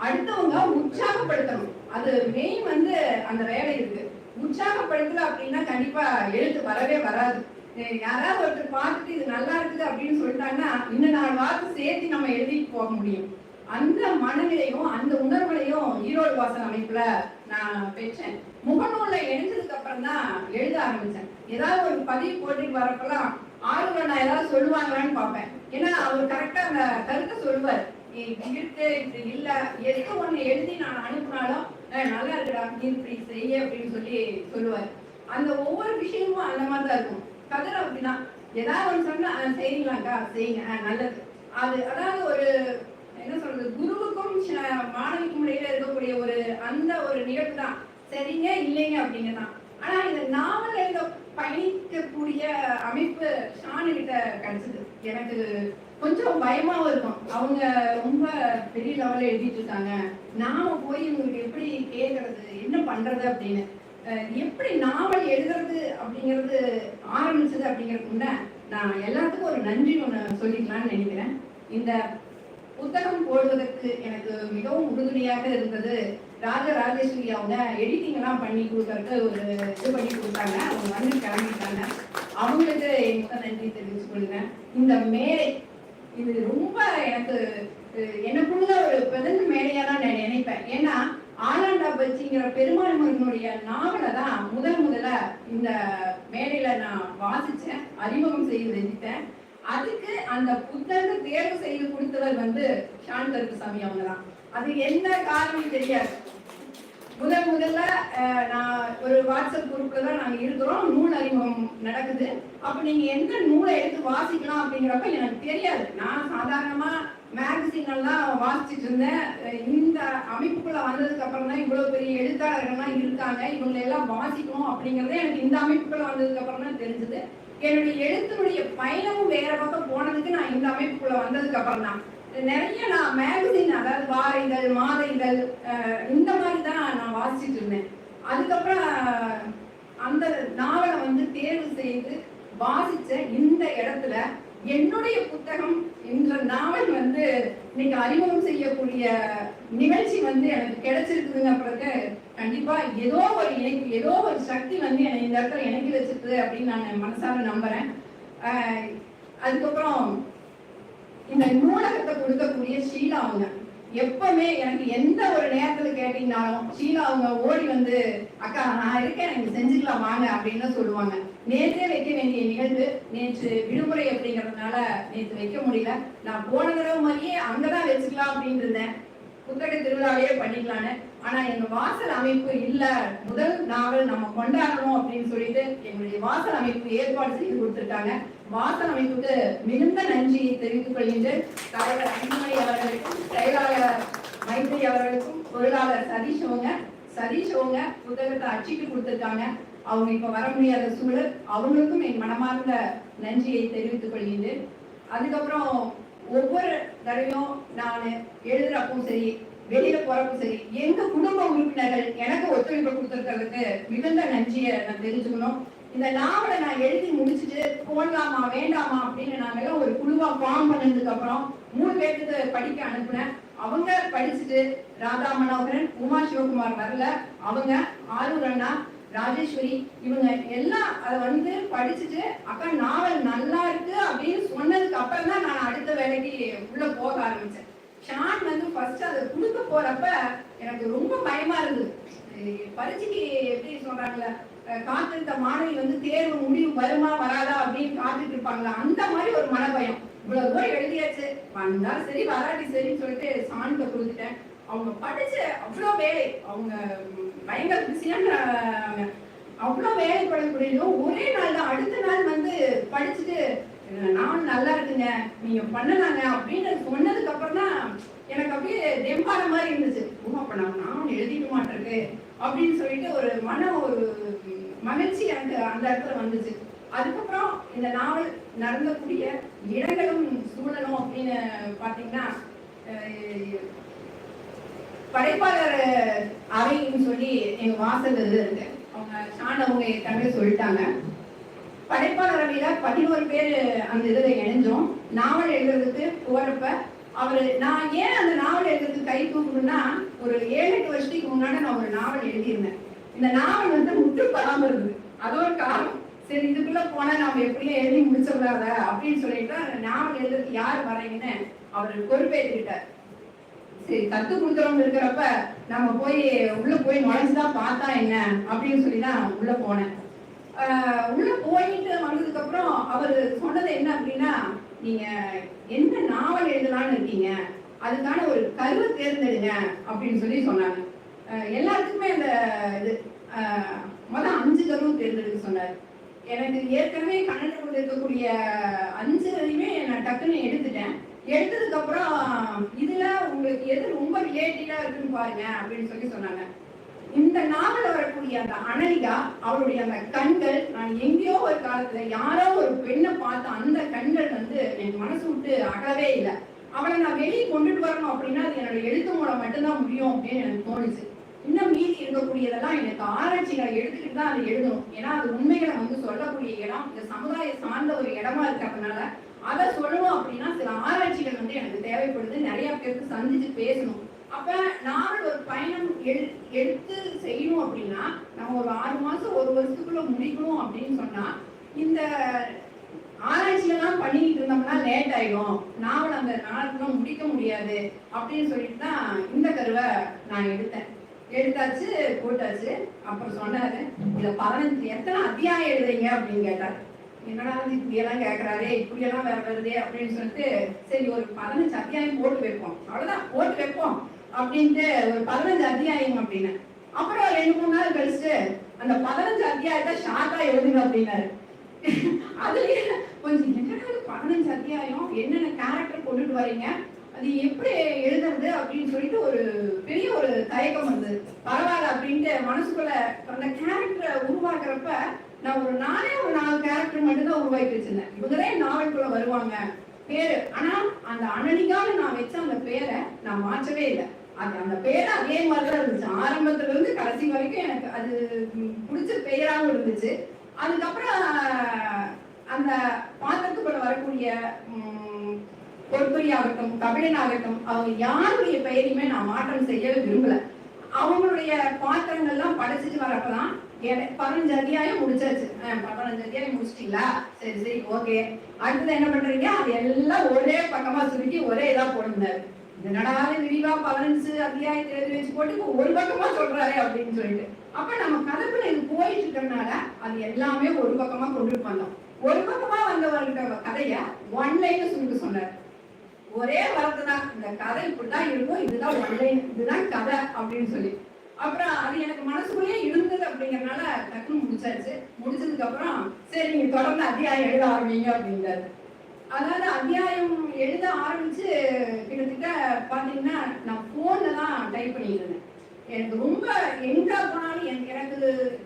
Speaker 7: அடுத்தவங்க உற்சாகப்படுத்தணும். அது மெயின் வந்து அந்த வேலை இருக்கு. உற்சாகப்படுத்தல அப்படின்னா கண்டிப்பா எழுத்து வரவே வராது. யாராவது ஒருத்தர் பார்த்துட்டு இது நல்லா இருக்குது அப்படின்னு சொல்லிட்டாங்கன்னா இன்னும் 4 வார்த்தை சேர்த்து நம்ம எழுதிட்டு போக முடியும். அந்த மனநிலையும் அந்த உணர்வுகளையும் ஈரோடு வாசல் அமைப்புல நான் பெற்றேன். முகநூல்ல எழுந்ததுக்கு அப்புறம் தான் எழுத ஆரம்பிச்சேன். ஏதாவது ஒரு பதிவு போட்டுட்டு வரப்பெல்லாம் ஆளுங்க நான் ஏதாவது சொல்லுவாங்களான்னு பார்ப்பேன். ஏன்னா அவர் கரெக்டா அந்த கருத்தை சொல்லுவார். இருக்கு இப்படி இல்ல, எதுக்கு ஒண்ணு எழுதி நான் அனுப்புனாலும் நல்லா இருக்குடா நீ இப்படி செய்ய அப்படின்னு சொல்லி சொல்லுவார். அந்த ஒவ்வொரு விஷயமும் அந்த மாதிரிதான் இருக்கும். கதிர அப்படிதான் ஏதாவது ஒண்ணு சொன்னா செய்யலாம்க்கா செய்யுங்க நல்லது. அது அதாவது ஒரு என்ன சொல்றது, குருவுக்கும் மாணவிக்கும் இடையில இருக்கக்கூடிய ஒரு அந்த ஒரு நிகழ்வு தான். சரிங்க இல்லைங்க அப்படிங்கதான். ஆனா இந்த நாவல் எழுத பயணிக்கக்கூடிய அமைப்பு ஷானு கிட்ட கிடைச்சது. எனக்கு கொஞ்சம் பயமாவும் இருக்கும். அவங்க ரொம்ப பெரிய லெவல்ல எழுதிட்டு இருக்காங்க, நாம போய் இவங்களுக்கு எப்படி கேட்கறது என்ன பண்றது அப்படின்னு. எப்படி நாவல் எழுதுறது அப்படிங்கிறது ஆரம்பிச்சது அப்படிங்கிறதுக்கு முன்ன நான் எல்லாத்துக்கும் ஒரு நன்றி ஒண்ணு சொல்லிக்கலாம்னு நினைக்கிறேன். இந்த புத்தகம் போடுவதற்கு எனக்கு மிகவும் உறுதுணையாக இருந்தது ராஜேஸ்வரி. அவங்க எடிட்டிங் எல்லாம் பண்ணி கொடுக்கறதுக்கு ஒரு இது பண்ணி கொடுத்தாங்க. அவங்க வந்து கிளம்பிட்டாங்க. அவங்களுக்கு எனக்கு நன்றி தெரிவிச்சு கொள்கிறேன். இந்த மேடை இது ரொம்ப எனக்கு எனக்குள்ள ஒரு பிறந்த மேடையா தான் நான் நினைப்பேன். ஏன்னா ஆலாண்டா பச்சிங்கிற பெருமாள் முருகனுடைய நாவலை தான் முதல்ல இந்த மேடையில நான் வாசிச்சேன், அறிமுகம் செய்து செஞ்சுட்டேன். அதுக்கு அந்த புத்தகத்தை தேர்வு செய்து கொடுத்தவர் வந்து ஷான் கருப்புசாமி அவங்க தான். அது என்ன காரணம் தெரியாது. முதல்ல நான் ஒரு வாட்ஸ்அப் குரூப்ல தான் நாங்க இருக்கிறோம், நூல் அறிமுகம் நடக்குது. அப்ப நீங்க எந்த நூலை எடுத்து வாசிக்கலாம் அப்படிங்கிறப்ப எனக்கு தெரியாது. நான் சாதாரணமா மேகசின் எல்லாம் வாசிச்சுட்டு இருந்தேன். இந்த அமைப்புக்குள்ள வந்ததுக்கு அப்புறம் தான் இவ்வளவு பெரிய எழுத்தாளர்கள்லாம் இருக்காங்க, இவங்களை எல்லாம் வாசிக்கணும் அப்படிங்கறதே எனக்கு இந்த அமைப்புக்குள்ள வந்ததுக்கு அப்புறம் தான் தெரிஞ்சது. என்னுடைய எழுத்தினுடைய பயணமும் வேற பக்கம் போனதுக்கு நான் இந்த அமைப்புக்குள்ள வந்ததுக்கு அப்புறம் தான் நிறைய நான் மேகசின், அதாவது வார இதழ், மாத இதழ், இந்த மாதிரி தான் நான் வாசிச்சுட்டு இருந்தேன். அதுக்கப்புறம் அந்த நாவலை வந்து தேர்வு செய்து வாசிச்ச இந்த இடத்துல என்னுடைய புத்தகம் என்ற நாவல் வந்து இன்னைக்கு அறிமுகம் செய்யக்கூடிய நிகழ்ச்சி வந்து எனக்கு கிடைச்சிருக்குதுங்க. பிறகு கண்டிப்பா ஏதோ ஒரு இணைப்பு, ஏதோ ஒரு சக்தி வந்து என்னை இந்த இடத்துல இணைக்கி வச்சிருக்கு அப்படின்னு நான் மனசார நம்புறேன். அதுக்கப்புறம் இந்த நூலகத்தை கொடுக்கக்கூடிய ஷீலா அவங்க எப்பவுமே எனக்கு எந்த ஒரு நேரத்துல கேட்டீங்கன்னாலும் ஷீலா அவங்க ஓடி வந்து அக்கா நான் இருக்கேன் எனக்கு செஞ்சுக்கலாம் வாங்க அப்படின்னு சொல்லுவாங்க. நேற்றே வைக்க வேண்டிய நிகழ்வு நேற்று விடுமுறை அப்படிங்கறதுனால நேற்று வைக்க முடியல. நான் போன தடவை மாதிரியே அங்கதான் வச்சுக்கலாம் அப்படின்னு இருந்தேன், புத்தக திருவிழாவே பண்ணிக்கலான்னு. ஆனா எங்க வாசல் அமைப்பு இல்ல, முதல் நாவல் நம்ம கொண்டாடணும் அப்படின்னு சொல்லிட்டு எங்களுடைய வாசல் அமைப்பு ஏற்பாடு செய்து கொடுத்துருக்காங்க. வாசல் அமைப்புக்கு மிகுந்த நன்றியை தெரிவித்துக் கொள்கின்றேன். தலைவர் அன்புமணி அவர்களுக்கும், செயலாளர் மைத்ரி அவர்களுக்கும், பொருளாளர் சதீஷ் அவங்க புத்தகத்தை அச்சிட்டு கொடுத்துருக்காங்க. அவங்க இப்ப வர முடியாத சூழல், அவங்களுக்கும் என் மனமார்ந்த நன்றியை தெரிவித்துக் கொள்கின்றேன். அதுக்கப்புறம் ஒவ்வொரு தடவையும் நான் எழுதுறப்பும் சரி, வெளியில போறப்பும் சரி, எங்க குடும்ப உறுப்பினர்கள் எனக்கு ஒத்துழைப்பு கொடுத்துருக்கிறதுக்கு மிகுந்த நன்றியை நான் தெரிஞ்சுக்கணும். இந்த நாவலை நான் எழுதி முடிச்சுட்டு போடலாமா வேண்டாமா அப்படின்னு நாங்கெல்லாம் ஒரு குழுவா ஃபார்ம் பண்ணதுக்கு அப்புறம் 3 பேருக்கு படிக்க அனுப்புனேன். அவங்க படிச்சுட்டு ராதா மனோகரன், உமா சிவகுமார் வரல, அவங்க ஆரூர் அண்ணா, ராஜேஸ்வரி, இவங்க எல்லாம் அதை வந்து படிச்சுட்டு அக்கா நாவல் நல்லா இருக்கு அப்படின்னு சொன்னதுக்கு அப்புறம் தான் நான் அடுத்த வேலைக்கு உள்ள போக ஆரம்பிச்சேன். ஷான் வந்து ஃபர்ஸ்ட் அதை கொடுக்க போறப்ப எனக்கு ரொம்ப பயமா இருந்தது. பரீட்சைக்கு எப்படி சொல்றாங்களே, காத்திருந்த மாணவி வந்து தேர்வு முடிவு வருமா வராதா அப்படின்னு காத்துட்டு இருப்பாங்களா, அந்த மாதிரி ஒரு மனபயம். இவ்வளவு தூரம் எழுதியாச்சு, வந்தா சரி வராட்டி சரின்னு சொல்லிட்டு சான்ல கொடுத்துட்டேன். அவங்க படிச்ச அவ்வளோ வேலை, அவங்க பயங்கர பிஸியான அவ்வளோ வேலை படக்கூடியதும் ஒரே நாள் தான். அடுத்த நாள் வந்து படிச்சுட்டு நானும் நல்லா இருக்குங்க நீங்க பண்ணலாங்க அப்படின்னு சொன்னதுக்கு அப்புறம் தான் எனக்கு அப்படியே தெம்பான மாதிரி இருந்துச்சு. அப்ப நான் எழுதிக்க மாட்டிருக்கு அப்படின்னு சொல்லிட்டு ஒரு ஒரு மகிழ்ச்சி எனக்கு அந்த இடத்துல வந்துச்சு. அதுக்கப்புறம் இந்த நாவல் நடந்தக்கூடிய இடங்களும் சூழலும் அப்படின்னு பாத்தீங்கன்னா, படைப்பாளர் அறைன்னு சொல்லி எங்க வாசல் இருக்கு. அவங்க சாண்டவங்க ஏற்கனவே சொல்லிட்டாங்க. படைப்பாளர் அறையில 11 பேர் அந்த இதுல இணைஞ்சோம். நாவல் எழுதுறதுக்கு போறப்ப அவரு, நான் ஏன் அந்த நாவல் எழுதுறதுக்கு கை தூக்கணும்னா, ஒரு 7-8 வருஷத்துக்கு முன்னாடி நான் ஒரு நாவல் எழுதியிருந்தேன். இந்த நாவல் வந்து முற்றுப்படாம இருக்குது. அது ஒரு காரணம். சரி, இதுக்குள்ள போனா நாம எப்படியும் எழுதி முடிச்சிடலாத அப்படின்னு சொல்லிட்டு நாவல் எழுதுறதுக்கு யார் வரீங்கன்னு அவர் பொறுப்பேற்றுக்கிட்டார். சரி, கத்து கொடுக்குறவங்க இருக்கிறப்ப நம்ம போய் உள்ள போய் நுழைஞ்சுதான் பார்த்தா என்ன அப்படின்னு சொல்லிதான் உள்ள போனேன். உள்ள போயிட்டு வந்ததுக்கு அப்புறம் அவர் சொன்னது என்ன அப்படின்னா, நீங்க என்ன நாவல் எழுதலாம்னு இருக்கீங்க, அதுக்கான ஒரு கருவை தேர்ந்தெடுங்க அப்படின்னு சொல்லி சொன்னாங்க. எல்லாத்துக்குமே அந்த இது முதல் 5 கருவு தேர்ந்தெடுக்க சொன்னார். எனக்கு ஏற்கனவே கண்ணன் இருக்கக்கூடிய 5 நான் டக்குன்னு எடுத்துட்டேன். எடுத்ததுக்கு அப்புறம் இதுல உங்களுக்கு எது ரொம்ப ரிலேட்டிவா இருக்குன்னு பாருங்க அப்படின்னு சொல்லி சொன்னாங்க. இந்த நாவல வரக்கூடிய அந்த அனலிகா, அவருடைய அந்த கண்கள், நான் எங்கேயோ ஒரு காலத்துல யாரோ ஒரு பெண்ணை பார்த்த அந்த கண்கள் வந்து என் மனசு விட்டு அகலவே இல்லை. அவளை நான் வெளியே கொண்டுட்டு வரணும் அப்படின்னா அது என்னோட எழுத்து மூலம் மட்டும்தான் முடியும் அப்படின்னு எனக்கு தோணுச்சு. இன்னும் மீதி இருக்கக்கூடியதெல்லாம் எனக்கு ஆராய்ச்சிகளை எடுத்துக்கிட்டு தான் அதை எழுதணும். ஏன்னா அது உண்மைகளை வந்து சொல்லக்கூடிய இடம், இந்த சமுதாயம் சார்ந்த ஒரு இடமா இருக்கிறதுனால அதை சொல்லணும் அப்படின்னா சில ஆராய்ச்சிகள் வந்து எனக்கு தேவைப்படுது. நிறைய பேருக்கு சந்திச்சு பேசணும். அப்ப நாவல் ஒரு பயணம் எடுத்து செய்யணும் அப்படின்னா நம்ம ஒரு 6 மாசம் 1 வருஷத்துக்குள்ள முடிக்கணும் அப்படின்னு சொன்னா இந்த ஆராய்ச்சியெல்லாம் பண்ணிட்டு இருந்தோம்னா லேட் ஆயிடும், நாவல் அந்த நாளுக்குள்ள முடிக்க முடியாது அப்படின்னு சொல்லிட்டு தான் இந்த கருவை நான் எடுத்தாச்சு, போட்டாச்சு. அப்புறம் சொன்னாரு, இதுல 15 எத்தனை அத்தியாயம் எழுதுறீங்க அப்படின்னு கேட்டாரு. என்னடா இப்படியெல்லாம் கேட்கறாரு, இப்படியெல்லாம் வேற வருது அப்படின்னு சொல்லிட்டு சரி ஒரு 15 அத்தியாயம் போட்டு வைப்போம், அவ்வளவுதான் போட்டு வைப்போம் அப்படின்ட்டு ஒரு 15 அத்தியாயம் அப்படின்னு. அப்புறம் 2-3 நாள் கழிச்சு அந்த 15 அத்தியாயத்தை ஷார்ட்டா எழுதுங்க அப்படின்னாரு. அதுலயே கொஞ்சம் என்னடா 15 அத்தியாயம், என்னென்ன கேரக்டர் கொண்டுட்டு வரீங்க, அது எப்படி எழுதுறது அப்படின்னு சொல்லிட்டு ஒரு பெரிய ஒரு தயக்கம் வந்தது. பரவாயில்ல அப்படின்ட்டு மனசுக்குள்ள அந்த கேரக்டரை உருவாக்குறப்ப நான் ஒரு 4 கேரக்டர் மட்டும்தான் உருவாக்கி வச்சிருந்தேன். இவங்கதான் நாவலுக்குள்ள வருவாங்க பேரு. ஆனா அந்த அனலிகால நான் வச்ச அந்த பேரை நான் மாற்றவே இல்லை. அந்த பேரை அதே மாதிரிதான் இருந்துச்சு. ஆரம்பத்துல இருந்து கடைசி வரைக்கும் எனக்கு அது பிடிச்ச பெயராகவும் இருந்துச்சு. அதுக்கப்புறம் அந்த பாத்திரத்துக்குள்ள வரக்கூடிய பொற்கொடியாகட்டும் கபிலனாகட்டும் அவங்க யாருடைய பெயரையுமே நான் மாற்றம் செய்ய விரும்பல. அவங்களுடைய பாத்திரங்கள்லாம் படைச்சிட்டு வரப்பதான் 15 அத்தியாயம் முடிச்சாச்சு. 15 அத்தியாயம் முடிச்சிட்டீங்களா, சரி சரி ஓகே, அடுத்தது என்ன பண்றீங்க, அது எல்லாம் ஒரே பக்கமா சுருக்கி ஒரே இதா போடுறாரு. என்னடாவது விரிவா 15 அத்தியாயத்தை எழுதி வச்சு போட்டு ஒரு பக்கமா சொல்றாரு அப்படின்னு சொல்லிட்டு. அப்ப நம்ம கதைக்குள்ள இது போயிட்டு இருக்கறதுனால அது எல்லாமே ஒரு பக்கமா கொண்டு வந்தோம். ஒரு பக்கமா வந்தவர்கிட்ட கதைய 1 லைன்ல சுருக்க சொன்னார். ஒரே வார்த்தை தான், இந்த கதை இப்படிதான் இருக்கும், இதுதான் 1 லைன், இதுதான் கதை அப்படின்னு சொல்லி. அப்புறம் அது எனக்கு மனசுக்குள்ளேயே இருந்தது அப்படிங்கறதுனால டக்குன்னு முடிச்சாச்சு. முடிச்சதுக்கு அப்புறம் சரி நீங்க தொடர்ந்து அத்தியாயம் எழுத ஆரம்பிங்க அப்படின்றாரு. அதாவது அத்தியாயம் எழுத ஆரம்பிச்சு கிட்டத்தட்ட பாத்தீங்கன்னா நான் போன்ல தான் டைப் பண்ணிட்டு இருந்தேன். எனக்கு ரொம்ப எங்க போனாலும் எனக்கு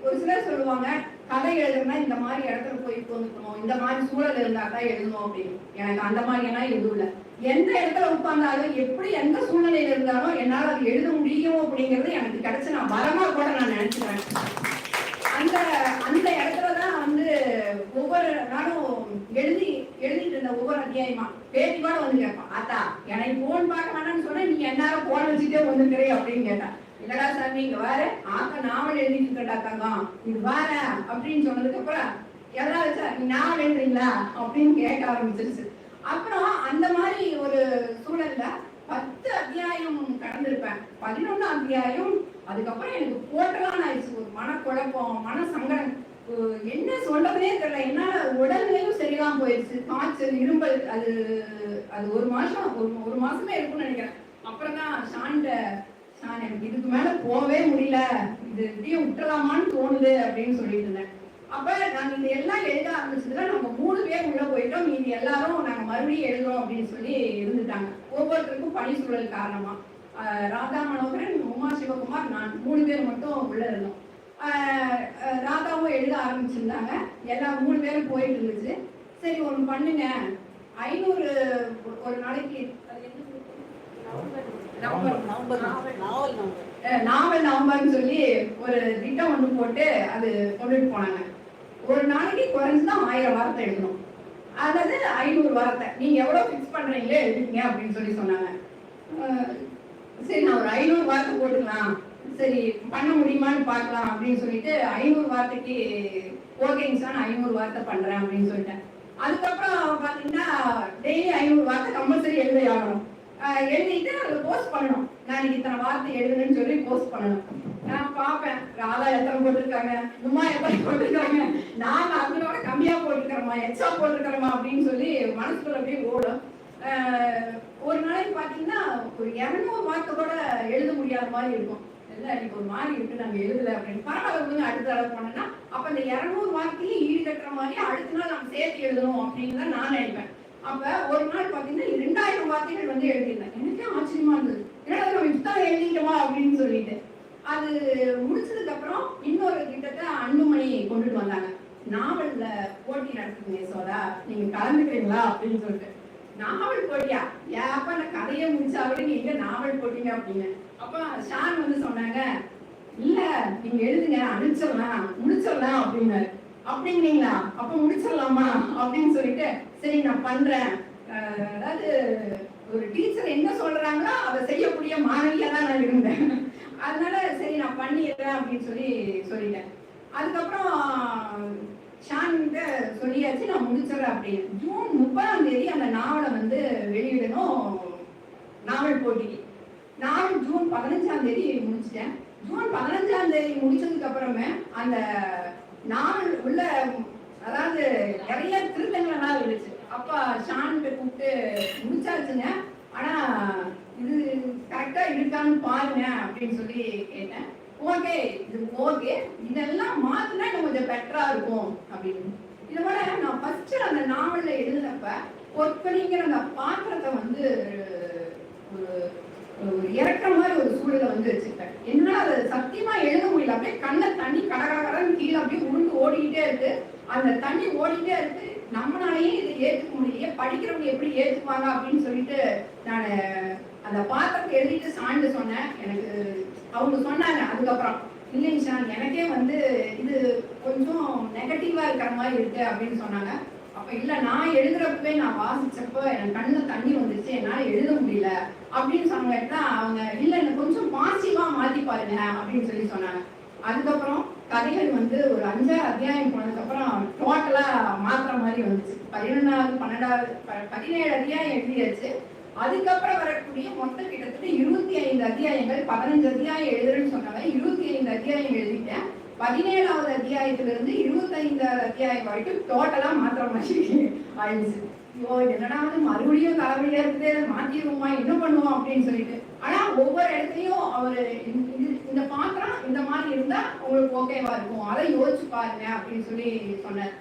Speaker 7: ஒரு சிலர் சொல்லுவாங்க கதை எழுதுனா இந்த மாதிரி இடத்துல போய் உட்காந்துக்கணும், இந்த மாதிரி சூழல் இருந்தா தான் எழுதணும் அப்படின்னு. எனக்கு அந்த மாதிரி எல்லாம் எதுவும் இல்லை. எந்த இடத்துல உட்கார்ந்தாலும் எப்படி எந்த சூழ்நிலையில இருந்தாலும் என்னால் அது எழுத முடியும் அப்படிங்கிறது எனக்கு கிடைச்சு நான் வரமா கூட நான் நினைச்சுக்கிறேன். அந்த இடத்துலதான் வந்து ஒவ்வொரு நாளும் எழுதிட்டு இருந்த ஒவ்வொரு அத்தியாயமா பேட்டி கூட வந்து கேட்பான், ஆத்தா எனக்கு போன் பார்க்க வேண்டாம்னு சொன்னா நீ என்னாலும் போன் வச்சுட்டே வந்துக்கிறே அப்படின்னு கேட்டான். இல்லடா சார் நீங்க வேற ஆக்க நாவல் எழுதிட்டு இருக்கட்டா தங்கம், இது வேற அப்படின்னு சொன்னதுக்கு அப்புறம் எதாவது சார் நீ நாவல் எழுதுறீங்களா அப்படின்னு கேட்க ஆரம்பிச்சிருச்சு. அப்புறம் அந்த மாதிரி ஒரு சூழல்ல 10 அத்தியாயம் கடந்திருப்பேன். 11 அத்தியாயம். அதுக்கப்புறம் எனக்கு போட்டலான்னு ஆயிடுச்சு. ஒரு மனக்குழப்பம், மன சங்கடம், என்ன சொல்றதுனே தெரியல. என்னால உடல்நிலையும் சரியில்லாம போயிடுச்சு. காய்ச்சல், இரும்பல். அது அது ஒரு மாசமே இருக்கும்னு நினைக்கிறேன். அப்புறம் தான் ஷான் எனக்கு இதுக்கு மேல போவே முடியல, இது இப்படியே விட்டுலாமான்னு தோணுது அப்படின்னு சொல்லிட்டு இருந்தேன். அப்ப நாங்க இந்த எல்லாம் எழுத ஆரம்பிச்சதுல நம்ம 3 பேர் உள்ள போயிட்டோம். மீதி எல்லாரும் நாங்க மறுபடியும் எழுதுறோம் அப்படின்னு சொல்லி இருந்துட்டாங்க. ஒவ்வொருத்தருக்கும் பணி சூழல் காரணமா ராதா மனோகரன், உமா சிவகுமார், நான் 3 பேர் மட்டும் உள்ள இருந்தோம். ராதாவும் எழுத ஆரம்பிச்சிருந்தாங்க. எல்லாம் 3 பேரும் போயிட்டு இருந்துச்சு. சரி ஒன்று பண்ணுங்க, 500 ஒரு நாளைக்கு நாவல் நவம்பர்னு சொல்லி ஒரு திட்டம் ஒன்று போட்டு அது கொண்டுட்டு போனாங்க. ஒரு நாளைக்கு குறைஞ்சுதான் 1000 வார்த்தை எழுதணும். அதாவது 500 வார்த்தை நீங்க எவ்வளவு பிக்ஸ் பண்றீங்களோ எழுதிங்க அப்படின்னு சொல்லி சொன்னாங்க. சரி நான் ஒரு 500 வார்த்தை போட்டுக்கலாம், சரி பண்ண முடியுமான்னு பார்க்கலாம் அப்படின்னு சொல்லிட்டு 500 வார்த்தைக்கு ஓகேங்க சார், நான் 500 வார்த்தை பண்றேன் அப்படின்னு சொல்லிட்டேன். அதுக்கப்புறம் பாத்தீங்கன்னா டெய்லி 500 வார்த்தை கம்பல்சரி எழுதி ஆகணும். எழுதிட்டு அதில் போஸ்ட் பண்ணணும். நான் இத்தனை வார்த்தை எழுதுன்னு சொல்லி போஸ்ட் பண்ணணும். நான் பார்ப்பேன், ராதா எத்தனை போட்டிருக்காங்க, உமா எத்தனை போட்டிருக்காங்க, நான் அதனோட கம்மியா போட்டிருக்கிறோமா, எச்சா போட்டிருக்கிறோமா அப்படின்னு சொல்லி மனசுக்குள்ள அப்படியே ஓடும். ஒரு நாளைக்கு பாத்தீங்கன்னா ஒரு 200 வார்த்தை கூட எழுத முடியாத மாதிரி இருக்கும். இல்லை இன்னைக்கு ஒரு மாதிரி இருக்கு, நாங்க எழுதல அப்படின்னு. பரவாயில்ல அடுத்த தடவை போனோம்னா அப்ப இந்த 200 வார்த்தையும் ஈடுகட்டுற மாதிரி அடுத்த நாள் நம்ம சேர்த்து எழுதணும் அப்படின்னு தான் நான் நினைப்பேன். அப்ப ஒரு நாள் பாத்தீங்கன்னா 2000 வார்த்தைகள் வந்து எழுதிருந்தேன். எனக்கே ஆச்சரியமா இருந்தது, ஏன்னா நம்ம இத்தனை எழுதிட்டோமா அப்படின்னு சொல்லிட்டு. அது முடிச்சதுக்கு அப்புறம் இன்னொரு திட்டத்தை அன்புமணி கொண்டுட்டு வந்தாங்க. நாவல்ல போட்டி நடத்துங்க சோதா, நீங்க கலந்துக்கிறீங்களா அப்படின்னு சொல்லிட்டு. நாவல் போட்டியா? ஏப்பா நான் கதையை முடிச்சாவே நீங்க எங்க நாவல் போட்டீங்க அப்படின்னு. அப்ப ஷான் வந்து சொன்னாங்க, இல்ல நீங்க எழுதுங்க, அனுப்பிச்சிடலாம், முடிச்சிடலாம் அப்படின்னாரு. அப்படிங்களா? அப்ப முடிச்சிடலாமா அப்படின்னு சொல்லிட்டு சரி நான் பண்றேன். அதாவது ஒரு டீச்சர் என்ன சொல்றாங்களோ அதை செய்யக்கூடிய மாணவியா தான் நான் இருந்தேன். அதனால சரி நான் பண்ணிடுறேன் அப்படின்னு சொல்லிட்டேன். அதுக்கப்புறம் ஷான் சொல்லியாச்சு நான் முடிச்சிடறேன் அப்படின்னு. ஜூன் 30ஆம் தேதி அந்த நாவலை வந்து வெளியிடணும் நாவல் போட்டிக்கு. நானும் ஜூன் 15ஆம் தேதி முடிச்சிட்டேன். ஜூன் 15ஆம் தேதி முடிச்சதுக்கு அப்புறமே அந்த நாவல் உள்ள அதாவது நிறைய திருத்தங்கள்லாம் இருந்துச்சு. அப்பா ஷான்கிட்ட கூப்பிட்டு முடிச்சாச்சுங்க, ஆனா இது கரெக்டா இருக்கான்னு பாருங்க அப்படின்னு சொல்லி கேட்டேன். ஓகே இது ஓகே, இதெல்லாம் மாத்தினா இன்னும் கொஞ்சம் பெட்டரா இருக்கும் அப்படின்னு. இதை விட நான் ஃபர்ஸ்ட் அந்த நாவல்ல எழுதுனப்ப பொற்கொலிங்கிற அந்த பாத்திரத்தை வந்து ஒரு இறக்குற மாதிரி ஒரு சூழலை வந்து வச்சுக்கிட்டேன். என்னால அதை சத்தியமா எழுத முடியல. அப்படியே கண்ணை தண்ணி கடகடன்னு கீழே அப்படியே உருண்டு ஓடிக்கிட்டே இருக்கு. அந்த தண்ணி ஓடிக்கிட்டே இருக்கு. நம்மளாலேயே இதை ஏற்றுக்க முடியலையே, படிக்கிறவங்க எப்படி ஏற்றுக்குவாங்க அப்படின்னு சொல்லிட்டு நான் அந்த பாத்திரத்தை எழுதிட்டு சாண்டு சொன்னேன். எனக்கு அவங்க சொன்னாங்க அதுக்கப்புறம், இல்லைங்க ஷான் எனக்கே வந்து இது கொஞ்சம் நெகட்டிவா இருக்கிற மாதிரி இருக்கு அப்படின்னு சொன்னாங்க. அப்ப இல்ல நான் எழுதுறப்பவே நான் வாசிச்சப்போ எனக்கு கண்ணுல தண்ணி வந்துச்சு, என்னால எழுத முடியல அப்படின்னு சொன்னாங்க. அவங்க இல்ல எனக்கு கொஞ்சம் பாசிட்டிவா மாத்தி பாருங்க அப்படின்னு சொல்லி சொன்னாங்க. அதுக்கப்புறம் கதைகள் வந்து ஒரு 5 அத்தியாயம் போனதுக்கு அப்புறம் டோட்டலா மாத்துற மாதிரி வந்துச்சு. 11வது 12வது 17 அத்தியாயம் எழுதியாச்சு. அதுக்கப்புறம் வரக்கூடிய மொத்தம் கிட்டத்தட்ட 25 அத்தியாயங்கள். 15 அத்தியாயம் எழுதுறேன்னு சொன்னாங்க, 25 அத்தியாயம் எழுதிட்டேன். 17வது அத்தியாயத்திலிருந்து 25வது அத்தியாயம் வரைக்கும் டோட்டலா மாத்திர மாதிரி ஆயிடுச்சு. ஐயோ என்னடா மறுபடியும் தலைவலியா இருக்குது, மாத்திடுவோமா என்ன பண்ணுவோம் அப்படின்னு சொல்லிட்டு. ஆனா ஒவ்வொரு இடத்துலயும் அவரு இந்த பாத்திரம் இந்த மாதிரி இருந்தா உங்களுக்கு ஓகேவா இருக்கும், அதை யோசிச்சு பாருங்க அப்படின்னு சொல்லி சொன்னார்.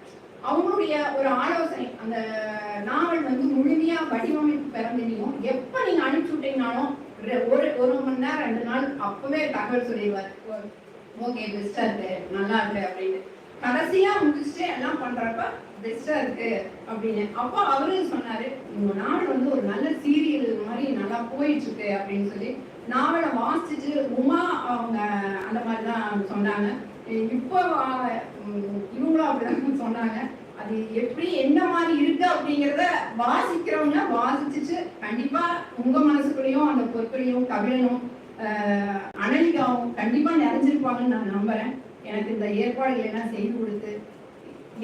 Speaker 7: அவங்களுடைய ஒரு ஆலோசனை, அந்த நாவல் வந்து முழுமையா வடிவமைப்பு பிறந்தனையும் எப்ப நீங்க அனுப்பிச்சு விட்டீங்கனாலும் ஒரு மணி நேரம் 2 நாள் அப்பவே தகவல் சொல்லிடுவார். ஓகே பெஸ்டா இருக்கு, நல்லா இருக்கு அப்படின்னு. கடைசியா முடிச்சுட்டு எல்லாம் பண்றப்ப பெஸ்டா இருக்கு அப்படின்னு. அப்போ அவரு சொன்னாரு, உங்க நாவல் வந்து ஒரு நல்ல சீரியல் மாதிரி நல்லா போயிட்டு இருக்கு அப்படின்னு சொல்லி நாவலை வாசிச்சுட்டு உமா அவங்க அந்த மாதிரிதான் சொன்னாங்க. இப்போ இவங்களும் அப்படிதான் சொன்னாங்க. அது எப்படி என்ன மாதிரி இருக்கு அப்படிங்கிறத வாசிக்கிறவங்க வாசிச்சுட்டு கண்டிப்பா உங்க மனசுக்குள்ளேயும் அந்த பொருட்களையும் கவிழனும் அனலிகாவும் கண்டிப்பா நிறைஞ்சிருப்பாங்கன்னு நான் நம்புறேன். எனக்கு இந்த ஏற்பாடுகள் எல்லாம் செய்து கொடுத்து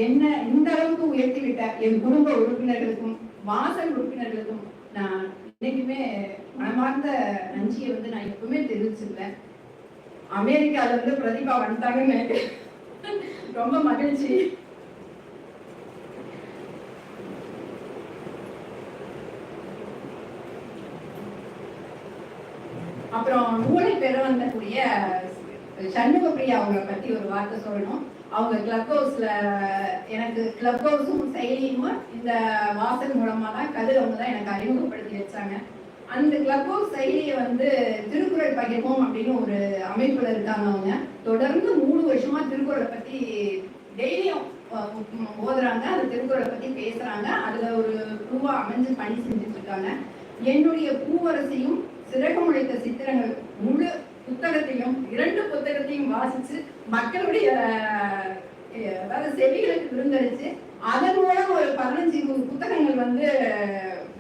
Speaker 7: என்ன இந்த அளவுக்கு உயர்த்தி விட்ட என் குடும்ப உறுப்பினர்களுக்கும் வாசல் உறுப்பினர்களுக்கும் நான் இன்னைக்குமே மனமார்ந்த நன்றியை வந்து நான் எப்பவுமே தெரிவிச்சிருந்தேன். அமெரிக்கால இருந்து பிரதிபா வந்துட்டாங்கன்னு எனக்கு ரொம்ப மகிழ்ச்சி. அப்புறம் நூலை பெற வந்தக்கூடிய சண்முகப்பிரியா அவங்களை பத்தி ஒரு வார்த்தை சொல்லணும். அவங்க கிளப் ஹவுஸ்ல எனக்கு கிளப் ஹவுஸும் செயலியும் இந்த வாசல் மூலமா தான் அவங்க தான் எனக்கு அறிமுகப்படுத்தி வச்சாங்க. அந்த கிளப் ஹவுஸ் செயலியை வந்து திருக்குறள் பகிர்வோம் அப்படின்னு ஒரு அமைப்புல இருக்காங்க. அவங்க தொடர்ந்து 3 வருஷமா திருக்குறளை பத்தி டெய்லியும் ஓதுறாங்க, அந்த திருக்குறளை பத்தி பேசுறாங்க. அதுல ஒரு குழுவா அமைஞ்சு பணி செஞ்சுட்டு இருக்காங்க. என்னுடைய பூவரசையும் சிறகமுளைத்த சித்திரங்கள் முழு புத்தகத்தையும் 2 புத்தகத்தையும் வாசிச்சு மக்களுடைய அதாவது செவிகளுக்கு விருந்தளிச்சு அதன் மூலம் ஒரு 15 புத்தகங்கள் வந்து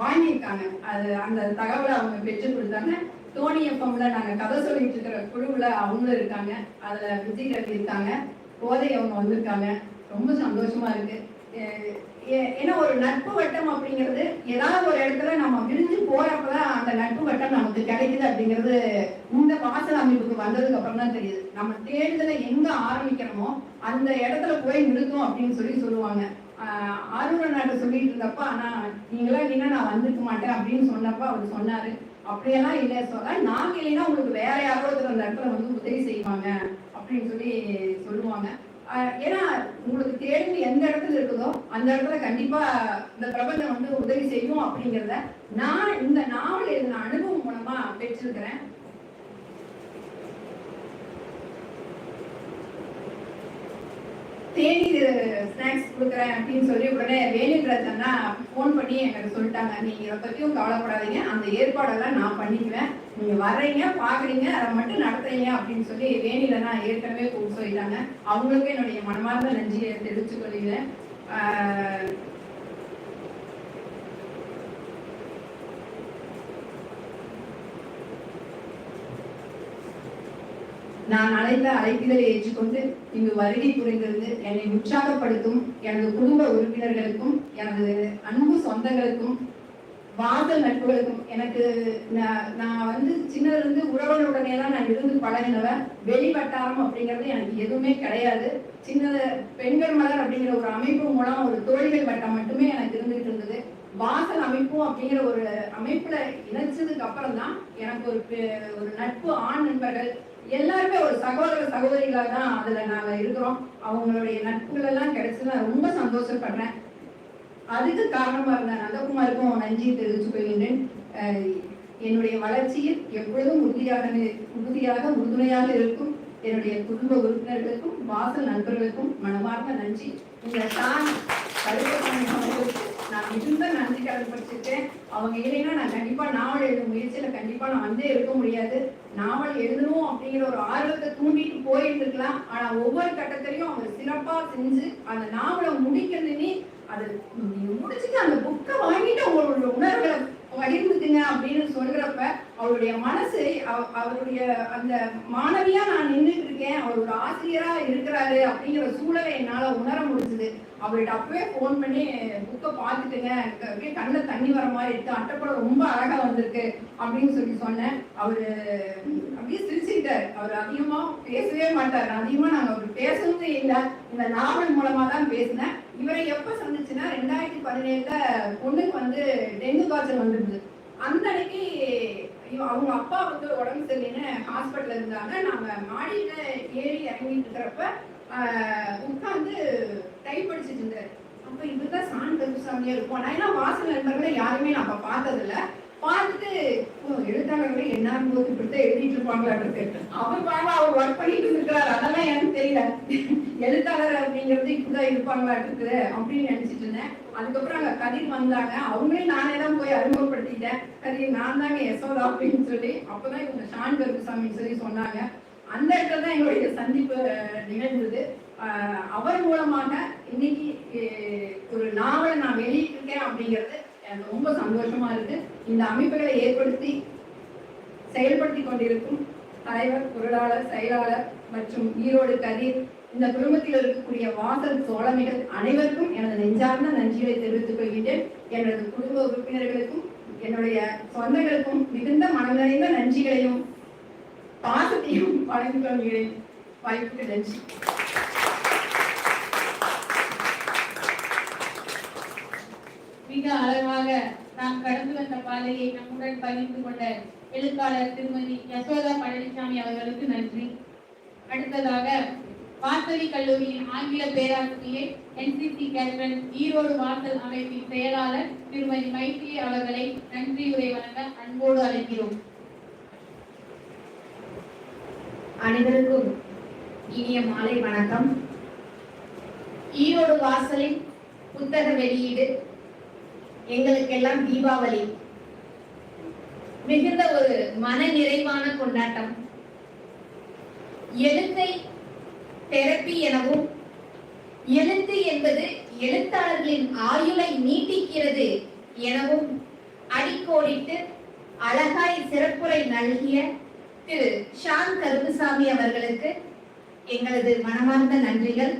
Speaker 7: வாங்கியிருக்காங்க. அது அந்த தகவலை அவங்க பெற்று கொடுத்தாங்க. தோனி எஃப்எம்ல நாங்க கதை சொல்லிட்டு இருக்கிற குழுவுல அவங்களும் இருக்காங்க. அதுல விஜய் ரவி இருக்காங்க, கோதை அவங்க வந்திருக்காங்க. ரொம்ப சந்தோஷமா இருக்கு. ஏன்னா ஒரு நட்பு வட்டம் அப்படிங்கிறது ஏதாவது ஒரு இடத்துல நம்ம விரிஞ்சு போறப்பதான் அந்த நட்பு வட்டம் நமக்கு கிடைக்குது அப்படிங்கிறது இந்த வாசல் அமைப்புக்கு வந்ததுக்கு அப்புறம் தான் தெரியுது. நம்ம தேடுதலை எங்க ஆரம்பிக்கிறோமோ அந்த இடத்துல போய் நிறுத்தும் அப்படின்னு சொல்லுவாங்க. ஆர்வ நாட்டை சொல்லிட்டு இருந்தப்ப ஆனா நீங்களா இல்லைன்னா நான் வந்திருக்க மாட்டேன் அப்படின்னு சொன்னப்ப அவர் சொன்னாரு, அப்படியெல்லாம் இல்லை சொல்ல, நாங்க இல்லைன்னா உங்களுக்கு வேற யாரோ அந்த இடத்துல வந்து உதவி செய்வாங்க அப்படின்னு சொல்லுவாங்க. ஏன்னா உங்களுக்கு தேர்வு எந்த இடத்துல இருக்குதோ அந்த இடத்துல கண்டிப்பா இந்த பிரபஞ்சம் வந்து உதவி செய்யும் அப்படிங்கிறத நான் இந்த நாவல் எழுதின அனுபவம் மூலமா பெற்றிருக்கிறேன். தேனி ஸ்நாக்ஸ் கொடுக்குறேன் அப்படின்னு சொல்லி உடனே வேணுன்றது அண்ணா ஃபோன் பண்ணி எனக்கு சொல்லிட்டாங்க, நீங்க இதை பத்தியும் கவலைப்படாதீங்க, அந்த ஏற்பாடெல்லாம் நான் பண்ணிக்குவேன், நீங்க வர்றீங்க பாக்குறீங்க அதை மட்டும் நடத்துறீங்க அப்படின்னு சொல்லி வேணில நான் ஏற்கனவே கூப்பிட்டு சொல்லிட்டாங்க. அவங்களுக்கும் என்னுடைய மனமார்ந்த நன்றியை தெரிவித்துக் கொள்கிறேன். நான் அழைத்த அழைப்பிதழை ஏற்றுக்கொண்டு இங்கு வருகை புரிந்திருந்து என்னை உற்சாகப்படுத்தும் எனது குடும்ப உறுப்பினர்களுக்கும் எனது அன்பு சொந்தங்களுக்கும் வாசல் நட்புகளுக்கும் எனக்கு நான் வந்து சின்னதுல இருந்து உறவுகளுடனே தான் நான் இருந்து பழகினவன். வெளிவட்டாரம் அப்படிங்கிறது எனக்கு எதுவுமே கிடையாது. சின்னது பெண்கள் மலர் அப்படிங்கிற ஒரு அமைப்பு மூலம் ஒரு தோழிகள் வட்டம் மட்டுமே எனக்கு இருந்துகிட்டு இருந்தது. வாசல் அமைப்பும் அப்படிங்கிற ஒரு அமைப்புல இணைச்சதுக்கு அப்புறம் தான் எனக்கு ஒரு நட்பு ஆண் நண்பர்கள் எல்லாருமே ஒரு சகோதர சகோதரிகளாக தான் அதுல நாங்க இருக்கிறோம். அவங்களுடைய நட்புகள் எல்லாம் கிடைச்சது நான் ரொம்ப சந்தோஷப்படுறேன். அதுக்கு காரணமா இருந்த நந்தகுமாருக்கும் நன்றி தெரிவித்துக் கொள்கின்றேன். என்னுடைய வளர்ச்சியில் எப்பொழுதும் உறுதியாக உறுதுணையாக இருக்கும் என்னுடைய குடும்ப உறுப்பினர்களுக்கும் வாசல் நண்பர்களுக்கும் மனமார்ந்த நன்றி. இந்த நான் மிகுந்த நன்றி கடன் படிச்சிருக்கேன். அவங்க இல்லைன்னா நான் கண்டிப்பா நாவல் எழுதும் முயற்சியில கண்டிப்பா நான் வந்தே இருக்க முடியாது. நாவல் எழுதணும் அப்படிங்கிற ஒரு ஆர்வத்தை தூண்டிட்டு போயிருந்துருக்கலாம். ஆனா ஒவ்வொரு கட்டத்திலையும் அவங்க சிறப்பா செஞ்சு அந்த நாவலை முடிக்கிறதுனே அது முடிச்சுட்டு அந்த புக்கை வாங்கிட்டு அவங்களோட உணர்வுகளை பகிர்ந்துக்குங்க அப்படின்னு சொல்றப்ப அவருடைய மனசு அவருடைய அந்த மாணவியா நான் நின்றுட்டு இருக்கேன், அவர் ஒரு ஆசிரியரா இருக்கிறாரு அப்படிங்கிற சூழலை என்னால உணர முடிஞ்சது. அவர்கிட்ட அப்பவே போன் பண்ணி புக்கை பார்த்துட்டுங்க, அப்படியே கண்ணில் தண்ணி வர மாதிரி இருக்கு, அட்டைப்படம் ரொம்ப அழகா வந்திருக்கு அப்படின்னு சொன்னேன். அவரு அப்படியே சிரிச்சுக்கிட்டாரு. அவர் அதிகமா பேசவே மாட்டார். அதிகமா நாங்க அவர் பேசுறதே இல்லை, இந்த நாவல் மூலமா தான் பேசினேன். இவரை எப்ப சந்திச்சுன்னா 2017 பொண்ணுக்கு வந்து டெங்கு காய்ச்சல் வந்துருது. அந்த அன்னைக்கு அவங்க அப்பா வந்து உடம்பு சரியில்லைன்னு ஹாஸ்பிட்டல் இருந்தாங்க. நாங்க மாடியில ஏறி இறங்கிட்டு இருக்கிறப்ப உட்காந்து டைப் படிச்சுட்டு இருந்தாரு. அப்ப இதுதான் சான் கருப்புசாமியா இருக்கும். நான் ஏன்னா வாசல் நண்பர்களை யாருமே நான் அப்ப பார்த்ததில்ல. பார்த்துட்டு எழுத்தாளர்களே எல்லாரும் போது இப்படித்தான் எழுதிட்டு இருப்பாங்களாட்டு அவர் பாருங்க அவர் ஒர்க் பண்ணிட்டு இருக்கிறாரு, அதெல்லாம் எனக்கு தெரியல. எழுத்தாளர் அப்படிங்கிறது இப்படிதான் இருப்பாங்களாட்டு அப்படின்னு நினைச்சிட்டு இருந்தேன். அதுக்கப்புறம் அங்க கதிர் வந்தாங்க. அவங்களே நானே தான் போய் அறிமுகப்படுத்திட்டேன். கதிர் நான் தாங்க யசோதா அப்படின்னு சொல்லி. அப்பதான் இவங்க ஷான் கருப்புசாமின்னு சொல்லி சொன்னாங்க. அந்த இடத்துல தான் எங்களுடைய சந்திப்பு நிகழ்ந்தது. அவர் மூலமாக இன்னைக்கு ஒரு நாவலை நான் வெளியிட்டிருக்கேன் அப்படிங்கிறது எனக்கு ரொம்ப சந்தோஷமா இருக்கு. இந்த அமைப்புகளை ஏற்படுத்தி செயல்படுத்தி கொண்டிருக்கும் தலைவர், பொருளாளர், செயலாளர் மற்றும் ஈரோடு கதிர், இந்த குடும்பத்தில் இருக்கக்கூடிய வாசல் தோழமைகள் அனைவருக்கும் எனது நெஞ்சார்ந்த நன்றிகளை தெரிவித்துக் கொள்கின்றேன். எனது குடும்ப உறுப்பினர்களுக்கும் என்னுடைய சொந்தங்களுக்கும் மிகுந்த மனம் நிறைந்த நன்றிகளையும் பாசத்தையும் வழங்கிக் கொள்கிறேன். வாய்ப்புக்கு நன்றி.
Speaker 2: மிக அழகாக நாம் கடந்து வந்த பாதையை நம்முடன் பகிர்ந்து கொண்ட எழுத்தாளர் திருமதி யசோதா பழனிசாமி அவர்களுக்கு நன்றி. அடுத்ததாக வாசவி கல்லூரியின் ஆங்கில பேராசிரியை NCC கேப்டன் ஈரோடு வாசல் அமைப்பின் செயலாளர் திருமதி மைத்ரி அவர்களை நன்றியுரை வழங்க அன்போடு அழைக்கிறோம்.
Speaker 8: அனைவருக்கும் இனிய மாலை வணக்கம். ஈரோடு வாசலின் புத்தக வெளியீடு எங்களுக்கெல்லாம் தீபாவளி, மிகுந்த ஒரு மன நிறைவான கொண்டாட்டம். எழுத்தை தெரப்பி எனவும், எழுத்து என்பது எழுத்தாளர்களின் ஆயுளை நீட்டிக்கிறது எனவும் அடிக்கோடிட்டு அழகாய் சிறப்புரை நல்கிய திரு ஷான் கருப்புசாமி அவர்களுக்கு எங்களது மனமார்ந்த நன்றிகள்.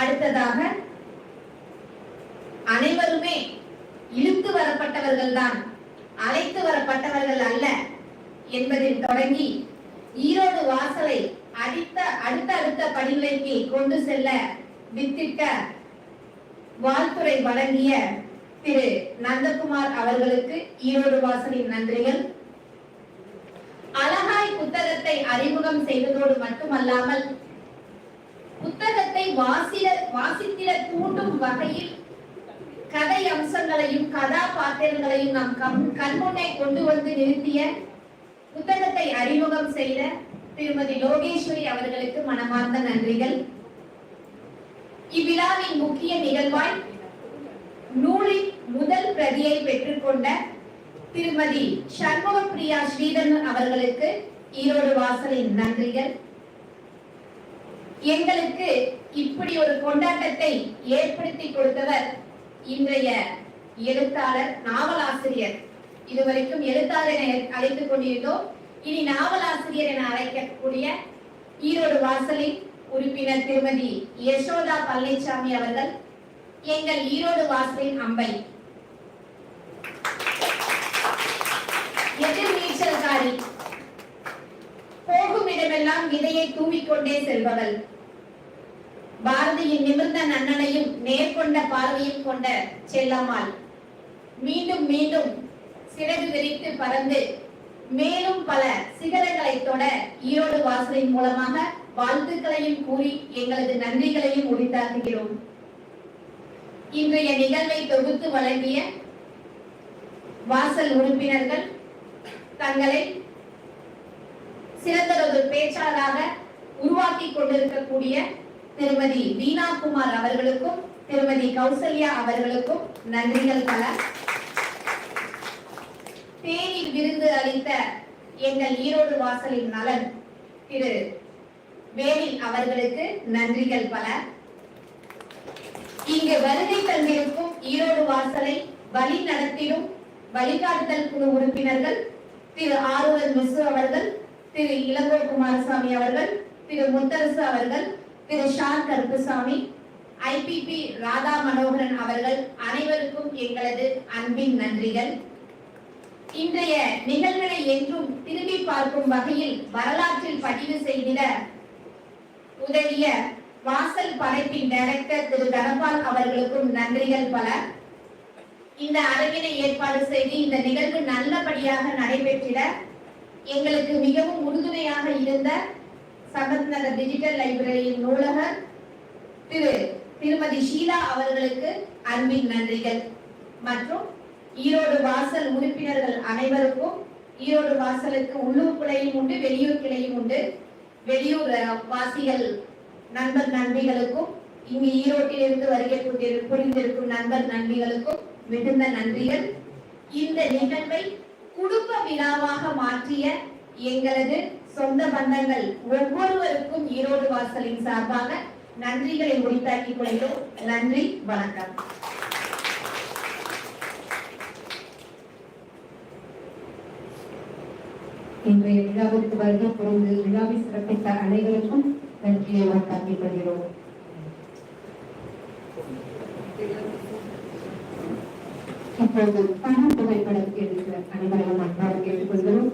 Speaker 8: அடுத்ததாக, அனைவருமே இழுத்து வரப்பட்டவர்கள் தான், அழைத்து வரப்பட்டவர்கள் அல்ல என்பதில் தொடங்கி ஈரோடு வாசலை அடுத்த படிநிலைக்கு கொண்டு செல்ல வித்திட்ட வாழ்த்துரை வழங்கிய திரு நந்தகுமார் அவர்களுக்கு ஈரோடு வாசலின் நன்றிகள். அழகாய் புத்தகத்தை அறிமுகம் செய்வதோடு மட்டுமல்லாமல் புத்தகத்தை வாசித்திட தூண்டும் வகையில் கதை அம்சங்களையும் கதாபாத்திரங்களையும் நாம் கண்முன்னே கொண்டு வந்து நிறுத்திய, புத்தகத்தை அறிமுகம் செய்த திருமதி லோகேஸ்வரி அவர்களுக்கு மனமார்ந்த நன்றிகள். இவ்விழாவின் முக்கிய நிகழ்வாய் நூலின் முதல் பிரதியை பெற்றுக்கொண்ட திருமதி சண்முகப்பிரியா ஸ்ரீதரன் அவர்களுக்கு ஈரோடு வாசலின் நன்றிகள். எங்களுக்கு இப்படி ஒரு கொண்டாட்டத்தை ஏற்படுத்தி கொடுத்தவர் இன்றைய எழுத்தாளர், நாவலாசிரியர். இதுவரைக்கும் எழுத்தாளர் என அழைத்துக் கொண்டிருந்தோம், இனி நாவலாசிரியர் என அழைக்கக்கூடிய ஈரோடு வாசலின் உறுப்பினர் திருமதி யசோதா பழனிசாமி அவர்கள், எங்கள் ஈரோடு வாசலின் அம்பை. எதிர்நீச்சல்காரி, போகும் இடமெல்லாம் விதையை தூவிக்கொண்டே செல்பவள். பாரதியின் நிமிர்ந்த நன்னனையும் நேர்கொண்ட பார்வையும் கொண்ட செல்லம்மாள். மீண்டும் மீண்டும் சிறகு விரித்து பறந்து மேலும் பல சிகரங்களை தொட ஈரோடு வாசலின் மூலமாக வாழ்த்துக்களையும் கூறி எங்களது நன்றிகளையும் உரித்தாக்குகிறோம். இன்றைய நிகழ்வை தொகுத்து வழங்கிய வாசல் உறுப்பினர்கள், தங்களை சிறந்ததொரு பேச்சாளராக உருவாக்கி கொண்டிருக்கக்கூடிய திருமதி வீணா குமார் அவர்களுக்கும் திருமதி கௌசல்யா அவர்களுக்கும் நன்றிகள் பல. தேனில் விருந்து அளித்த எங்கள் ஈரோடு வாசலின் நலன் திரு வேலில் அவர்களுக்கு நன்றிகள் பல. இங்கு வருகை தந்திருக்கும் ஈரோடு வாசலை வழி நடத்திடும் வழிகாட்டுதல் குழு உறுப்பினர்கள் திரு ஆறுவல் மிசு அவர்கள், திரு இளங்கோ குமாரசாமி அவர்கள், திரு முத்தரசு அவர்கள், திரு ஷான் கருப்புசாமி, IPP ராதா மனோகரன் அவர்கள் அனைவருக்கும் எங்களது அன்பின் நன்றிகள். இன்றைய நிகழ்வினை என்றும் திரும்பி பார்க்கும் வகையில் வரலாற்றில் பதிவு செய்திட உதவிய வாசல் படைப்பின் டைரக்டர் திரு தனபால் அவர்களுக்கும் நன்றிகள் பல. இந்த அரங்கினை ஏற்பாடு செய்து இந்த நிகழ்வு நல்லபடியாக நடைபெற்றிட எங்களுக்கு மிகவும் உறுதுணையாக இருந்த சம்பத் நகர் டிஜிட்டல் லைப்ரரியின் நூலகர் திருமதி ஷீலா அவர்களுக்கு அன்பின் நன்றிகள். மற்றும் ஈரோடு வாசல் உறுப்பினர்கள் அனைவருக்கும், ஈரோடு வாசலுக்கு உள்ளூர் கிளையும் உண்டு, வெளியூர் கிளையும் உண்டு, வெளியூர் வாசிகள் நண்பர் நண்பிகளுக்கும், இங்கு ஈரோட்டிலிருந்து வருகை புரிந்திருக்கும் நண்பர் நண்பிகளுக்கும் மிகுந்த நன்றிகள். இந்த நிகழ்வை குடும்ப விழாவாக மாற்றிய எங்களது சொந்த பந்தங்கள் ஒவ்வொருவருக்கும் ஈரோடு வாசலின் சார்பாக நன்றிகளை உரித்தாக்கிக் கொள்கிறோம். நன்றி, வணக்கம்.
Speaker 1: இன்றைய விழாவிற்கு வருகை புரிந்து விழாவை சிறப்பித்த அனைவருக்கும் நன்றியை உரித்தாக்கிக் கொள்கிறோம். இப்போது பண புகைப்படம் எடுக்க அனைவரையும் அன்பாக கேட்டுக்கொள்கிறோம்.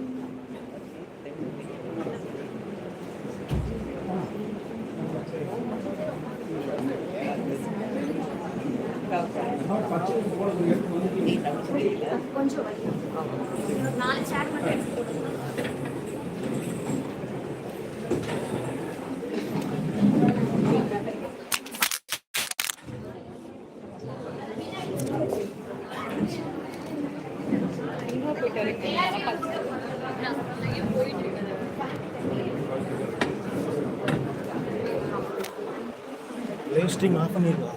Speaker 6: கொஞ்சம் 4 சேர் மட்டும் எடுத்து போடுங்க.
Speaker 9: லைவ் ஸ்ட்ரீம் ஆஃப் பண்ணிருக்கோம்.